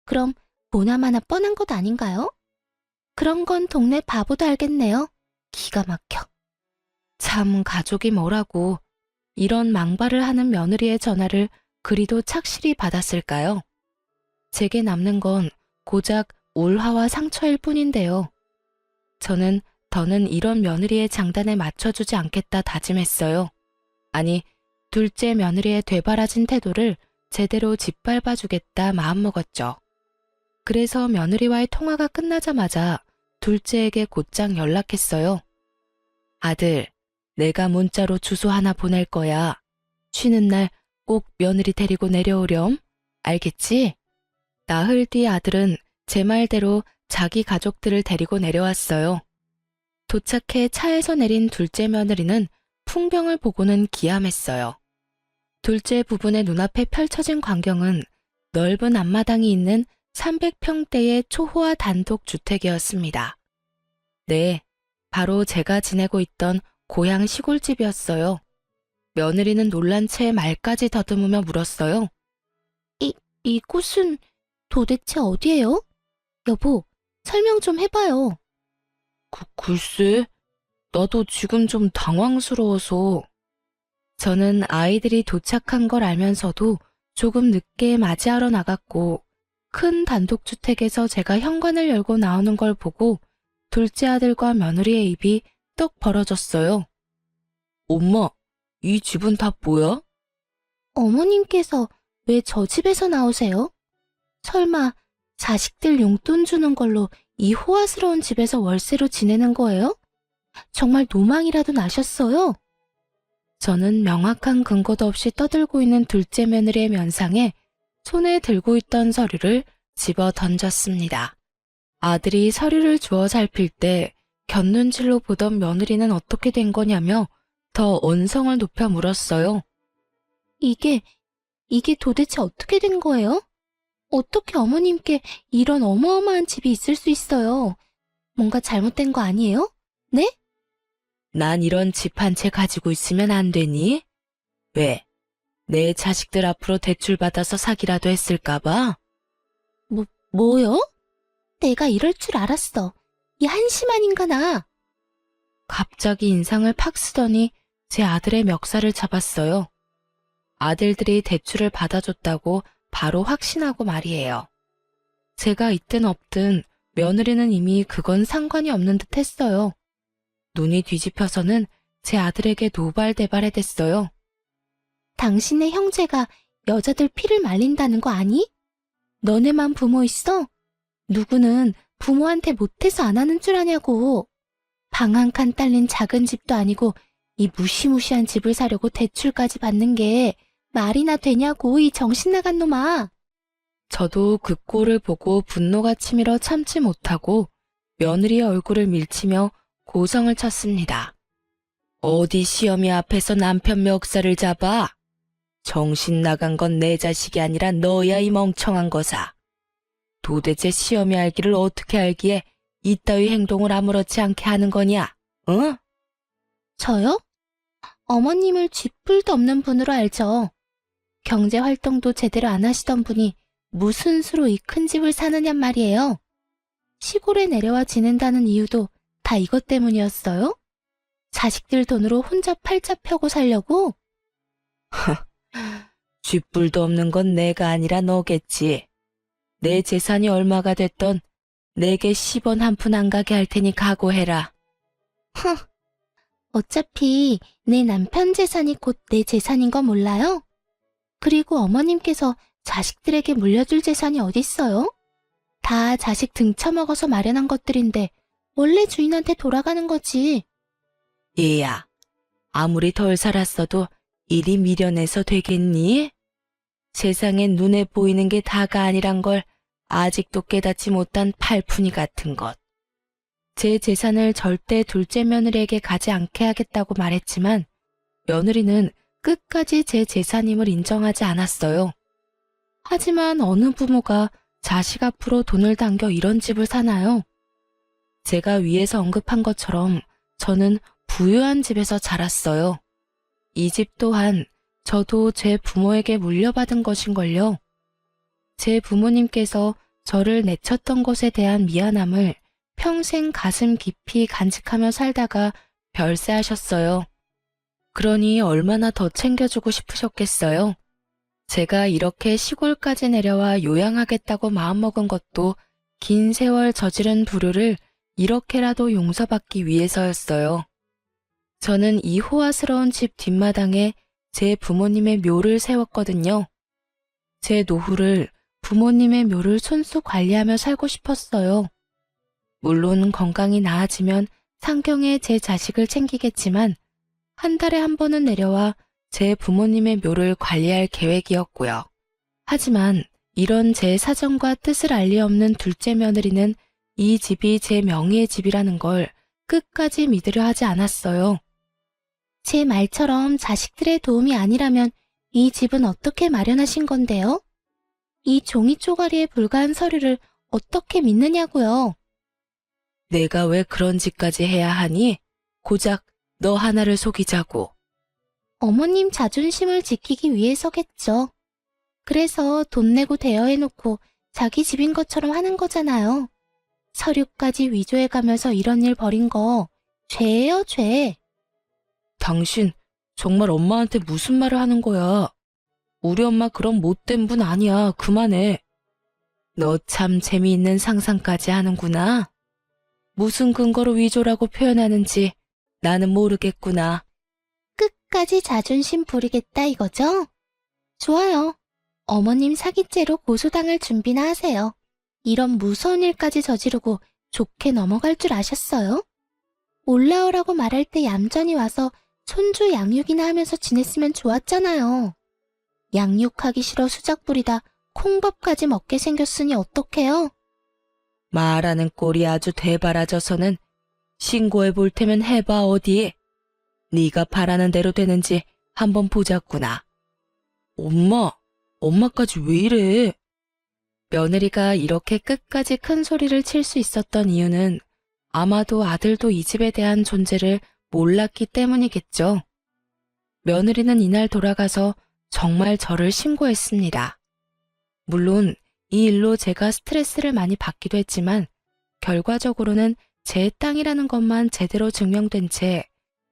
그럼 보나마나 뻔한 것 아닌가요? 그런 건 동네 바보도 알겠네요. 기가 막혀. 참 가족이 뭐라고 이런 망발을 하는 며느리의 전화를 그리도 착실히 받았을까요? 제게 남는 건 고작 울화와 상처일 뿐인데요. 저는 더는 이런 며느리의 장단에 맞춰주지 않겠다 다짐했어요. 아니, 둘째 며느리의 되바라진 태도를 제대로 짓밟아주겠다 마음먹었죠. 그래서 며느리와의 통화가 끝나자마자 둘째에게 곧장 연락했어요. 아들, 내가 문자로 주소 하나 보낼 거야. 쉬는 날 꼭 며느리 데리고 내려오렴. 알겠지? 나흘 뒤 아들은 제 말대로 자기 가족들을 데리고 내려왔어요. 도착해 차에서 내린 둘째 며느리는 풍경을 보고는 기함했어요. 둘째 부부의 눈앞에 펼쳐진 광경은 넓은 앞마당이 있는 300평대의 초호화 단독 주택이었습니다. 네, 바로 제가 지내고 있던 고향 시골집이었어요. 며느리는 놀란 채 말까지 더듬으며 물었어요. 이곳은 도대체 어디예요? 여보, 설명 좀 해봐요. 글쎄, 나도 지금 좀 당황스러워서. 저는 아이들이 도착한 걸 알면서도 조금 늦게 맞이하러 나갔고 큰 단독주택에서 제가 현관을 열고 나오는 걸 보고 둘째 아들과 며느리의 입이 떡 벌어졌어요. 엄마, 이 집은 다 뭐야? 어머님께서 왜 저 집에서 나오세요? 설마 자식들 용돈 주는 걸로 이 호화스러운 집에서 월세로 지내는 거예요? 정말 노망이라도 나셨어요? 저는 명확한 근거도 없이 떠들고 있는 둘째 며느리의 면상에 손에 들고 있던 서류를 집어 던졌습니다. 아들이 서류를 주워 살필 때 곁눈질로 보던 며느리는 어떻게 된 거냐며 더 언성을 높여 물었어요. 이게 도대체 어떻게 된 거예요? 어떻게 어머님께 이런 어마어마한 집이 있을 수 있어요? 뭔가 잘못된 거 아니에요? 네? 난 이런 집 한 채 가지고 있으면 안 되니? 왜? 내 자식들 앞으로 대출 받아서 사기라도 했을까봐? 뭐요? 내가 이럴 줄 알았어. 이 한심한 인간아. 갑자기 인상을 팍 쓰더니 제 아들의 멱살을 잡았어요. 아들들이 대출을 받아줬다고 바로 확신하고 말이에요. 제가 있든 없든 며느리는 이미 그건 상관이 없는 듯 했어요. 눈이 뒤집혀서는 제 아들에게 노발대발해댔어요. 당신의 형제가 여자들 피를 말린다는 거 아니? 너네만 부모 있어? 누구는 부모한테 못해서 안 하는 줄 아냐고. 방 한 칸 딸린 작은 집도 아니고 이 무시무시한 집을 사려고 대출까지 받는 게 말이나 되냐고, 이 정신 나간 놈아. 저도 그 꼴을 보고 분노가 치밀어 참지 못하고 며느리의 얼굴을 밀치며 고성을 쳤습니다. 어디 시어미 앞에서 남편 멱살을 잡아? 정신 나간 건 내 자식이 아니라 너야, 이 멍청한 거사. 도대체 시어미 알기를 어떻게 알기에 이따위 행동을 아무렇지 않게 하는 거냐? 응? 저요? 어머님을 쥐뿔도 없는 분으로 알죠. 경제활동도 제대로 안 하시던 분이 무슨 수로 이 큰 집을 사느냔 말이에요. 시골에 내려와 지낸다는 이유도 다 이것 때문이었어요? 자식들 돈으로 혼자 팔자 펴고 살려고? 쥐뿔도 없는 건 내가 아니라 너겠지. 내 재산이 얼마가 됐던 내게 10원 한 푼 안 가게 할 테니 각오해라. 어차피 내 남편 재산이 곧 내 재산인 거 몰라요? 그리고 어머님께서 자식들에게 물려줄 재산이 어딨어요? 다 자식 등쳐먹어서 마련한 것들인데 원래 주인한테 돌아가는 거지. 얘야, 아무리 덜 살았어도 이리 미련해서 되겠니? 세상엔 눈에 보이는 게 다가 아니란 걸 아직도 깨닫지 못한 팔푼이 같은 것. 제 재산을 절대 둘째 며느리에게 가지 않게 하겠다고 말했지만 며느리는 끝까지 제 재산임을 인정하지 않았어요. 하지만 어느 부모가 자식 앞으로 돈을 당겨 이런 집을 사나요? 제가 위에서 언급한 것처럼 저는 부유한 집에서 자랐어요. 이 집 또한 저도 제 부모에게 물려받은 것인걸요. 제 부모님께서 저를 내쳤던 것에 대한 미안함을 평생 가슴 깊이 간직하며 살다가 별세하셨어요. 그러니 얼마나 더 챙겨주고 싶으셨겠어요. 제가 이렇게 시골까지 내려와 요양하겠다고 마음먹은 것도 긴 세월 저지른 불효를 이렇게라도 용서받기 위해서였어요. 저는 이 호화스러운 집 뒷마당에 제 부모님의 묘를 세웠거든요. 제 노후를 부모님의 묘를 손수 관리하며 살고 싶었어요. 물론 건강이 나아지면 상경에 제 자식을 챙기겠지만 한 달에 한 번은 내려와 제 부모님의 묘를 관리할 계획이었고요. 하지만 이런 제 사정과 뜻을 알리 없는 둘째 며느리는 이 집이 제 명의의 집이라는 걸 끝까지 믿으려 하지 않았어요. 제 말처럼 자식들의 도움이 아니라면 이 집은 어떻게 마련하신 건데요? 이 종이 쪼가리에 불과한 서류를 어떻게 믿느냐고요? 내가 왜 그런 짓까지 해야 하니? 고작 너 하나를 속이자고. 어머님 자존심을 지키기 위해서겠죠. 그래서 돈 내고 대여해놓고 자기 집인 것처럼 하는 거잖아요. 서류까지 위조해가면서 이런 일 벌인 거 죄예요, 죄. 당신 정말 엄마한테 무슨 말을 하는 거야? 우리 엄마 그런 못된 분 아니야. 그만해. 너 참 재미있는 상상까지 하는구나. 무슨 근거로 위조라고 표현하는지 나는 모르겠구나. 끝까지 자존심 부리겠다 이거죠? 좋아요. 어머님 사기죄로 고소당할 준비나 하세요. 이런 무서운 일까지 저지르고 좋게 넘어갈 줄 아셨어요? 올라오라고 말할 때 얌전히 와서 손주 양육이나 하면서 지냈으면 좋았잖아요. 양육하기 싫어 수작 부리다 콩밥까지 먹게 생겼으니 어떡해요? 말하는 꼴이 아주 되바라져서는 신고해 볼 테면 해봐 어디. 네가 바라는 대로 되는지 한번 보자꾸나. 엄마까지 왜 이래? 며느리가 이렇게 끝까지 큰 소리를 칠 수 있었던 이유는 아마도 아들도 이 집에 대한 존재를 몰랐기 때문이겠죠. 며느리는 이날 돌아가서 정말 저를 신고했습니다. 물론 이 일로 제가 스트레스를 많이 받기도 했지만 결과적으로는 제 땅이라는 것만 제대로 증명된 채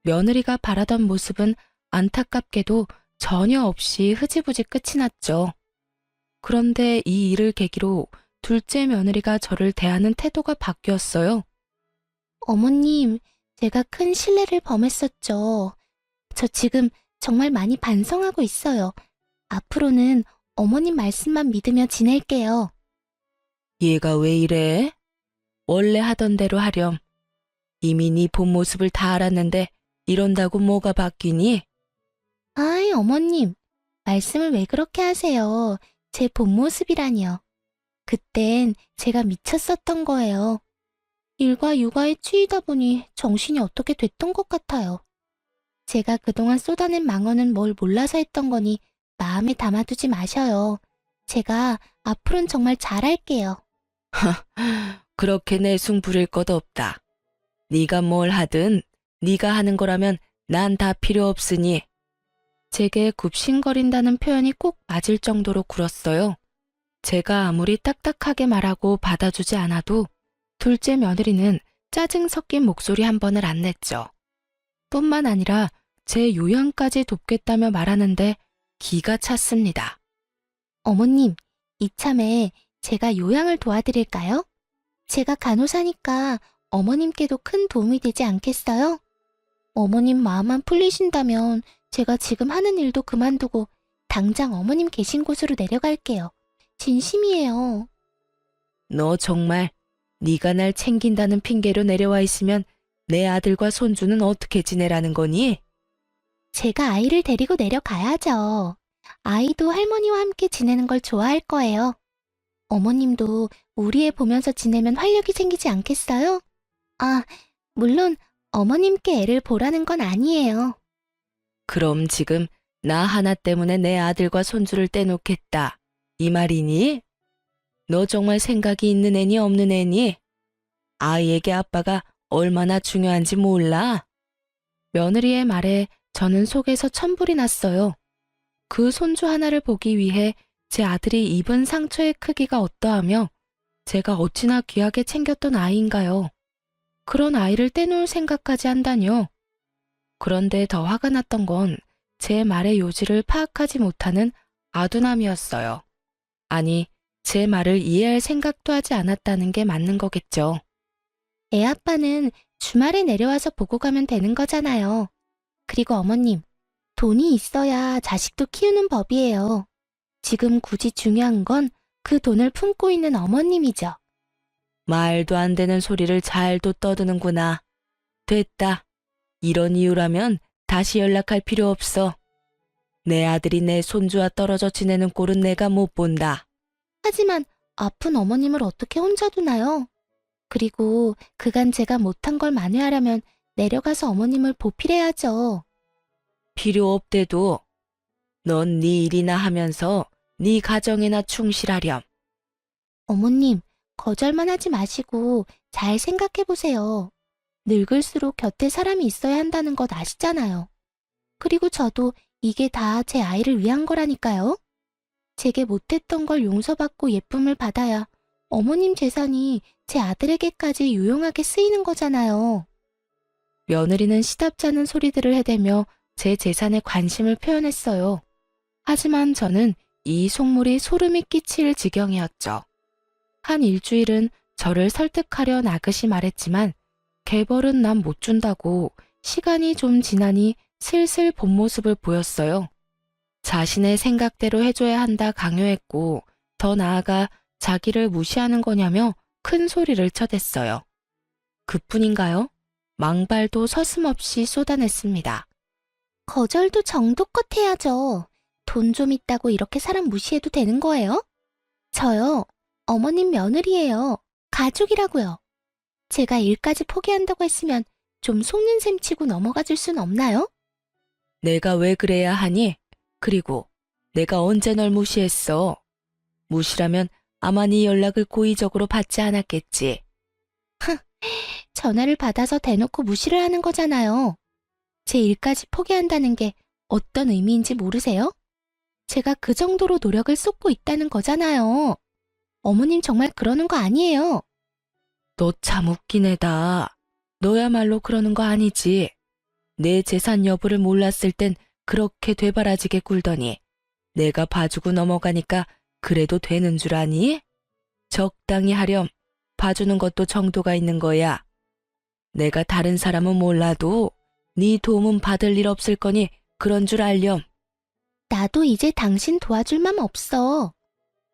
며느리가 바라던 모습은 안타깝게도 전혀 없이 흐지부지 끝이 났죠. 그런데 이 일을 계기로 둘째 며느리가 저를 대하는 태도가 바뀌었어요. 어머님, 제가 큰 실례를 범했었죠. 저 지금 정말 많이 반성하고 있어요. 앞으로는 어머님 말씀만 믿으며 지낼게요. 얘가 왜 이래? 원래 하던 대로 하렴. 이미 네 본 모습을 다 알았는데 이런다고 뭐가 바뀌니? 아이, 어머님. 말씀을 왜 그렇게 하세요? 제 본 모습이라니요. 그땐 제가 미쳤었던 거예요. 일과 육아에 치이다 보니 정신이 어떻게 됐던 것 같아요. 제가 그동안 쏟아낸 망언은 뭘 몰라서 했던 거니 마음에 담아두지 마셔요. 제가 앞으로는 정말 잘할게요. 그렇게 내숭 부릴 것 없다. 네가 뭘 하든 네가 하는 거라면 난 다 필요 없으니. 제게 굽신거린다는 표현이 꼭 맞을 정도로 굴었어요. 제가 아무리 딱딱하게 말하고 받아주지 않아도 둘째 며느리는 짜증 섞인 목소리 한 번을 안 냈죠. 뿐만 아니라 제 요양까지 돕겠다며 말하는데 기가 찼습니다. 어머님, 이참에 제가 요양을 도와드릴까요? 제가 간호사니까 어머님께도 큰 도움이 되지 않겠어요? 어머님 마음만 풀리신다면 제가 지금 하는 일도 그만두고 당장 어머님 계신 곳으로 내려갈게요. 진심이에요. 너 정말 네가 날 챙긴다는 핑계로 내려와 있으면 내 아들과 손주는 어떻게 지내라는 거니? 제가 아이를 데리고 내려가야죠. 아이도 할머니와 함께 지내는 걸 좋아할 거예요. 어머님도 우리 애 보면서 지내면 활력이 생기지 않겠어요? 아, 물론 어머님께 애를 보라는 건 아니에요. 그럼 지금 나 하나 때문에 내 아들과 손주를 떼놓겠다. 이 말이니? 너 정말 생각이 있는 애니 없는 애니? 아이에게 아빠가 얼마나 중요한지 몰라? 며느리의 말에 저는 속에서 천불이 났어요. 그 손주 하나를 보기 위해 제 아들이 입은 상처의 크기가 어떠하며 제가 어찌나 귀하게 챙겼던 아이인가요. 그런 아이를 떼놓을 생각까지 한다뇨. 그런데 더 화가 났던 건 제 말의 요지를 파악하지 못하는 아둔함이었어요. 아니, 제 말을 이해할 생각도 하지 않았다는 게 맞는 거겠죠. 애 아빠는 주말에 내려와서 보고 가면 되는 거잖아요. 그리고 어머님, 돈이 있어야 자식도 키우는 법이에요. 지금 굳이 중요한 건 그 돈을 품고 있는 어머님이죠. 말도 안 되는 소리를 잘도 떠드는구나. 됐다. 이런 이유라면 다시 연락할 필요 없어. 내 아들이 내 손주와 떨어져 지내는 꼴은 내가 못 본다. 하지만 아픈 어머님을 어떻게 혼자 두나요? 그리고 그간 제가 못한 걸 만회하려면 내려가서 어머님을 보필해야죠. 필요 없대도 넌 네 일이나 하면서 네 가정에나 충실하렴. 어머님, 거절만 하지 마시고 잘 생각해 보세요. 늙을수록 곁에 사람이 있어야 한다는 것 아시잖아요. 그리고 저도 이게 다 제 아이를 위한 거라니까요. 제게 못했던 걸 용서받고 예쁨을 받아야 어머님 재산이 제 아들에게까지 유용하게 쓰이는 거잖아요. 며느리는 시답잖은 소리들을 해대며 제 재산에 관심을 표현했어요. 하지만 저는 이 속물이 소름이 끼칠 지경이었죠. 한 일주일은 저를 설득하려 나긋이 말했지만 개벌은 난 못 준다고 시간이 좀 지나니 슬슬 본 모습을 보였어요. 자신의 생각대로 해줘야 한다 강요했고 더 나아가 자기를 무시하는 거냐며 큰 소리를 쳐댔어요. 그뿐인가요? 망발도 서슴없이 쏟아냈습니다. 거절도 정도껏 해야죠. 돈 좀 있다고 이렇게 사람 무시해도 되는 거예요? 저요, 어머님 며느리예요. 가족이라고요. 제가 일까지 포기한다고 했으면 좀 속는 셈 치고 넘어가 줄 순 없나요? 내가 왜 그래야 하니? 그리고 내가 언제 널 무시했어? 무시라면 아마 네 연락을 고의적으로 받지 않았겠지. 전화를 받아서 대놓고 무시를 하는 거잖아요. 제 일까지 포기한다는 게 어떤 의미인지 모르세요? 제가 그 정도로 노력을 쏟고 있다는 거잖아요. 어머님 정말 그러는 거 아니에요. 너 참 웃긴 애다. 너야말로 그러는 거 아니지. 내 재산 여부를 몰랐을 땐 그렇게 되바라지게 굴더니 내가 봐주고 넘어가니까 그래도 되는 줄 아니? 적당히 하렴. 봐주는 것도 정도가 있는 거야. 내가 다른 사람은 몰라도 네 도움은 받을 일 없을 거니 그런 줄 알렴. 나도 이제 당신 도와줄 맘 없어.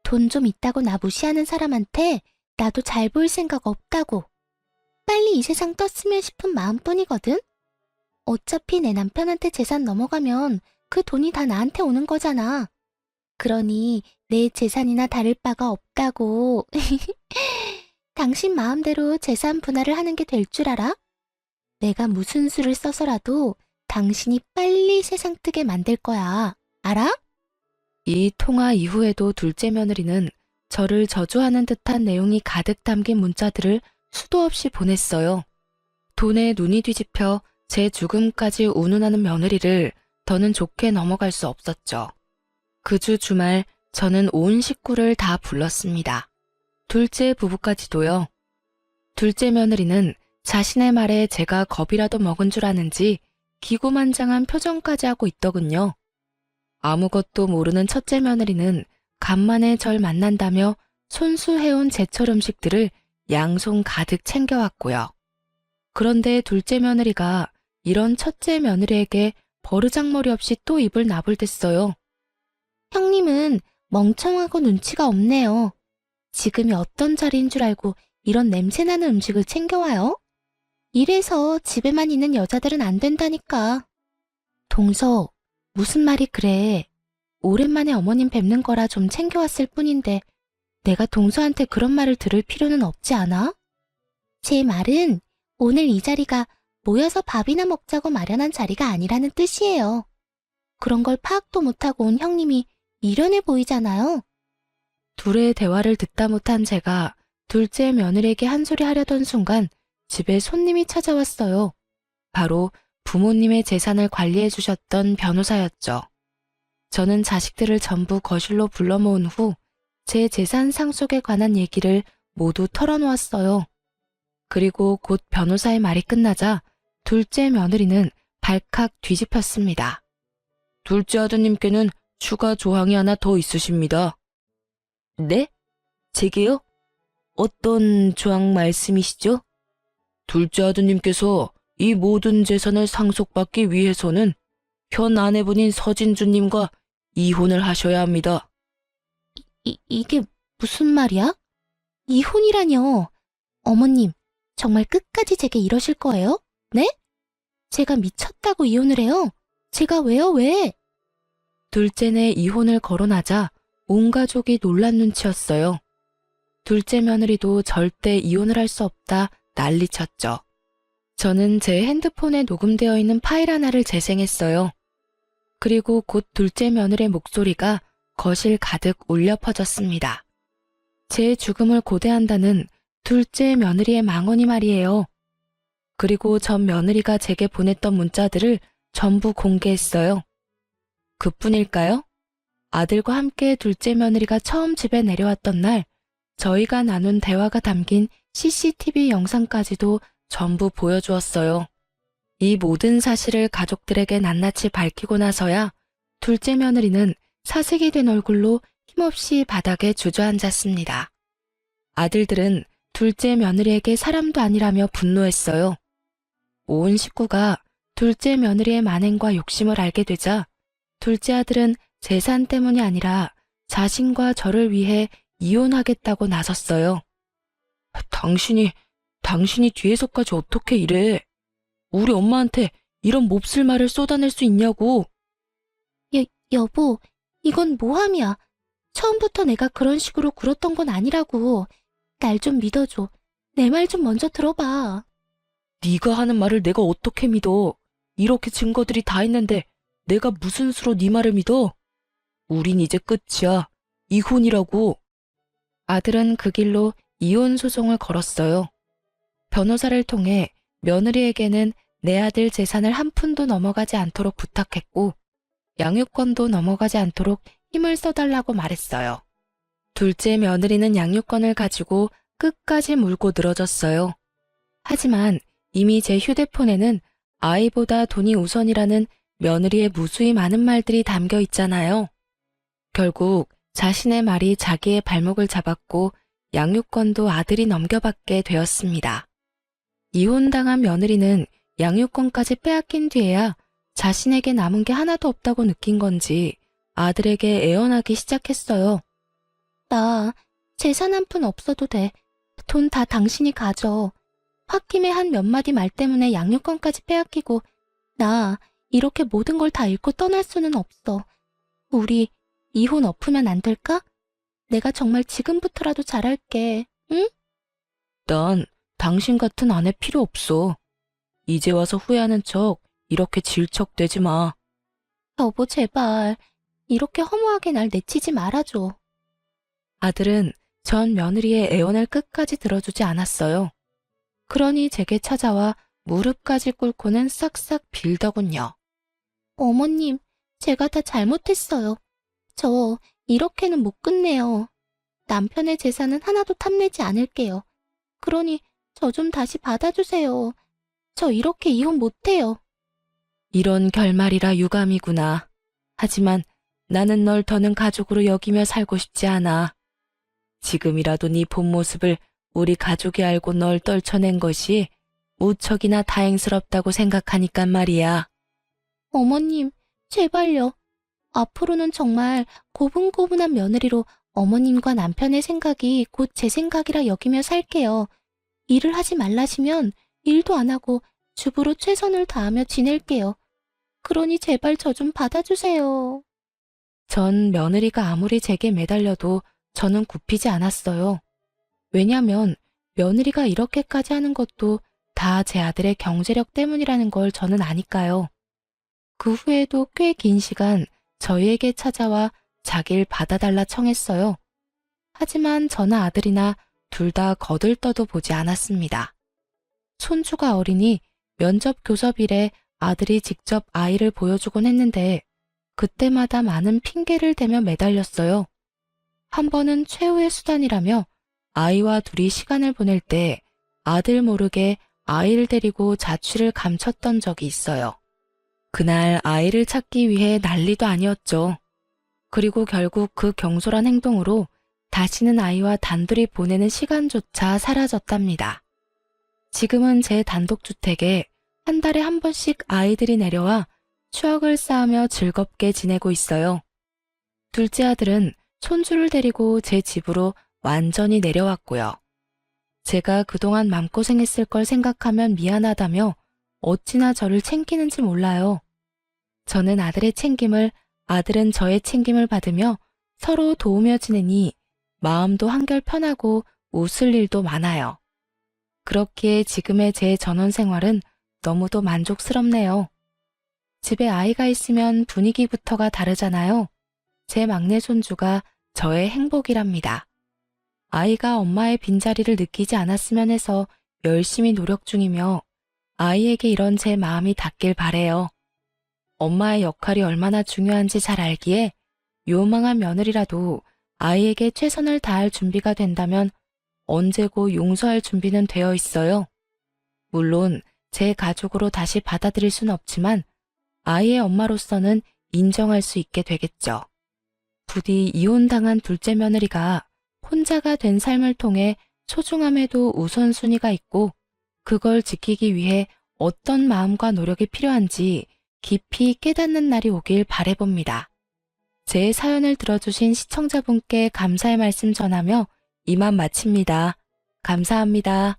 돈 좀 있다고 나 무시하는 사람한테 나도 잘 보일 생각 없다고. 빨리 이 세상 떴으면 싶은 마음뿐이거든. 어차피 내 남편한테 재산 넘어가면 그 돈이 다 나한테 오는 거잖아. 그러니 내 재산이나 다를 바가 없다고. 당신 마음대로 재산 분할을 하는 게 될 줄 알아? 내가 무슨 수를 써서라도 당신이 빨리 세상 뜨게 만들 거야. 알아? 이 통화 이후에도 둘째 며느리는 저를 저주하는 듯한 내용이 가득 담긴 문자들을 수도 없이 보냈어요. 돈에 눈이 뒤집혀 제 죽음까지 운운하는 며느리를 더는 좋게 넘어갈 수 없었죠. 그 주 주말 저는 온 식구를 다 불렀습니다. 둘째 부부까지도요. 둘째 며느리는 자신의 말에 제가 겁이라도 먹은 줄 아는지 기고만장한 표정까지 하고 있더군요. 아무것도 모르는 첫째 며느리는 간만에 절 만난다며 손수해온 제철 음식들을 양손 가득 챙겨왔고요. 그런데 둘째 며느리가 이런 첫째 며느리에게 버르장머리 없이 또 입을 나불댔어요. 형님은 멍청하고 눈치가 없네요. 지금이 어떤 자리인 줄 알고 이런 냄새나는 음식을 챙겨와요? 이래서 집에만 있는 여자들은 안 된다니까. 동서, 무슨 말이 그래. 오랜만에 어머님 뵙는 거라 좀 챙겨왔을 뿐인데 내가 동서한테 그런 말을 들을 필요는 없지 않아? 제 말은 오늘 이 자리가 모여서 밥이나 먹자고 마련한 자리가 아니라는 뜻이에요. 그런 걸 파악도 못하고 온 형님이 미련해 보이잖아요. 둘의 대화를 듣다 못한 제가 둘째 며느리에게 한 소리 하려던 순간 집에 손님이 찾아왔어요. 바로 부모님의 재산을 관리해 주셨던 변호사였죠. 저는 자식들을 전부 거실로 불러 모은 후 제 재산 상속에 관한 얘기를 모두 털어놓았어요. 그리고 곧 변호사의 말이 끝나자 둘째 며느리는 발칵 뒤집혔습니다. 둘째 아드님께는 추가 조항이 하나 더 있으십니다. 네? 제게요? 어떤 조항 말씀이시죠? 둘째 아드님께서 이 모든 재산을 상속받기 위해서는 현 아내분인 서진주님과 이혼을 하셔야 합니다. 이게 무슨 말이야? 이혼이라뇨. 어머님, 정말 끝까지 제게 이러실 거예요? 네? 제가 미쳤다고 이혼을 해요? 제가 왜요, 왜? 둘째네 이혼을 거론하자 온 가족이 놀란 눈치였어요. 둘째 며느리도 절대 이혼을 할 수 없다 난리쳤죠. 저는 제 핸드폰에 녹음되어 있는 파일 하나를 재생했어요. 그리고 곧 둘째 며느리의 목소리가 거실 가득 울려 퍼졌습니다. 제 죽음을 고대한다는 둘째 며느리의 망언이 말이에요. 그리고 전 며느리가 제게 보냈던 문자들을 전부 공개했어요. 그뿐일까요? 아들과 함께 둘째 며느리가 처음 집에 내려왔던 날 저희가 나눈 대화가 담긴 CCTV 영상까지도 전부 보여주었어요. 이 모든 사실을 가족들에게 낱낱이 밝히고 나서야 둘째 며느리는 사색이 된 얼굴로 힘없이 바닥에 주저앉았습니다. 아들들은 둘째 며느리에게 사람도 아니라며 분노했어요. 온 식구가 둘째 며느리의 만행과 욕심을 알게 되자 둘째 아들은 재산 때문이 아니라 자신과 저를 위해 이혼하겠다고 나섰어요. 당신이 뒤에서까지 어떻게 이래? 우리 엄마한테 이런 몹쓸 말을 쏟아낼 수 있냐고. 여보, 이건 모함이야. 처음부터 내가 그런 식으로 굴었던 건 아니라고. 날 좀 믿어줘. 내 말 좀 먼저 들어봐. 네가 하는 말을 내가 어떻게 믿어? 이렇게 증거들이 다 있는데 내가 무슨 수로 네 말을 믿어? 우린 이제 끝이야. 이혼이라고. 아들은 그 길로 이혼 소송을 걸었어요. 변호사를 통해 며느리에게는 내 아들 재산을 한 푼도 넘어가지 않도록 부탁했고 양육권도 넘어가지 않도록 힘을 써달라고 말했어요. 둘째 며느리는 양육권을 가지고 끝까지 물고 늘어졌어요. 하지만 이미 제 휴대폰에는 아이보다 돈이 우선이라는 며느리의 무수히 많은 말들이 담겨 있잖아요. 결국 자신의 말이 자기의 발목을 잡았고 양육권도 아들이 넘겨받게 되었습니다. 이혼당한 며느리는 양육권까지 빼앗긴 뒤에야 자신에게 남은 게 하나도 없다고 느낀 건지 아들에게 애원하기 시작했어요. 나 재산 한 푼 없어도 돼. 돈 다 당신이 가져. 홧김에 한 몇 마디 말 때문에 양육권까지 빼앗기고 나 이렇게 모든 걸 다 잃고 떠날 수는 없어. 우리 이혼 엎으면 안 될까? 내가 정말 지금부터라도 잘할게. 응? 난 당신 같은 아내 필요 없어. 이제 와서 후회하는 척 이렇게 질척대지 마. 여보 제발 이렇게 허무하게 날 내치지 말아줘. 아들은 전 며느리의 애원을 끝까지 들어주지 않았어요. 그러니 제게 찾아와 무릎까지 꿇고는 싹싹 빌더군요. 어머님, 제가 다 잘못했어요. 저 이렇게는 못 끝내요. 남편의 재산은 하나도 탐내지 않을게요. 그러니 저 좀 다시 받아주세요. 저 이렇게 이혼 못해요. 이런 결말이라 유감이구나. 하지만 나는 널 더는 가족으로 여기며 살고 싶지 않아. 지금이라도 네 본 모습을 우리 가족이 알고 널 떨쳐낸 것이 무척이나 다행스럽다고 생각하니깐 말이야. 어머님, 제발요. 앞으로는 정말 고분고분한 며느리로 어머님과 남편의 생각이 곧 제 생각이라 여기며 살게요. 일을 하지 말라시면 일도 안 하고 주부로 최선을 다하며 지낼게요. 그러니 제발 저 좀 받아주세요. 전 며느리가 아무리 제게 매달려도 저는 굽히지 않았어요. 왜냐면 며느리가 이렇게까지 하는 것도 다 제 아들의 경제력 때문이라는 걸 저는 아니까요. 그 후에도 꽤 긴 시간 저희에게 찾아와 자길 받아달라 청했어요. 하지만 저나 아들이나 둘 다 거들떠도 보지 않았습니다. 손주가 어리니 면접 교섭일에 아들이 직접 아이를 보여주곤 했는데 그때마다 많은 핑계를 대며 매달렸어요. 한 번은 최후의 수단이라며 아이와 둘이 시간을 보낼 때 아들 모르게 아이를 데리고 자취를 감췄던 적이 있어요. 그날 아이를 찾기 위해 난리도 아니었죠. 그리고 결국 그 경솔한 행동으로 다시는 아이와 단둘이 보내는 시간조차 사라졌답니다. 지금은 제 단독주택에 한 달에 한 번씩 아이들이 내려와 추억을 쌓으며 즐겁게 지내고 있어요. 둘째 아들은 손주를 데리고 제 집으로 완전히 내려왔고요. 제가 그동안 맘고생했을 걸 생각하면 미안하다며 어찌나 저를 챙기는지 몰라요. 저는 아들의 챙김을, 아들은 저의 챙김을 받으며 서로 도우며 지내니 마음도 한결 편하고 웃을 일도 많아요. 그렇기에 지금의 제 전원 생활은 너무도 만족스럽네요. 집에 아이가 있으면 분위기부터가 다르잖아요. 제 막내 손주가 저의 행복이랍니다. 아이가 엄마의 빈자리를 느끼지 않았으면 해서 열심히 노력 중이며 아이에게 이런 제 마음이 닿길 바래요. 엄마의 역할이 얼마나 중요한지 잘 알기에 요망한 며느리라도 아이에게 최선을 다할 준비가 된다면 언제고 용서할 준비는 되어 있어요. 물론 제 가족으로 다시 받아들일 순 없지만 아이의 엄마로서는 인정할 수 있게 되겠죠. 부디 이혼당한 둘째 며느리가 혼자가 된 삶을 통해 소중함에도 우선순위가 있고 그걸 지키기 위해 어떤 마음과 노력이 필요한지 깊이 깨닫는 날이 오길 바라봅니다. 제 사연을 들어주신 시청자분께 감사의 말씀 전하며 이만 마칩니다. 감사합니다.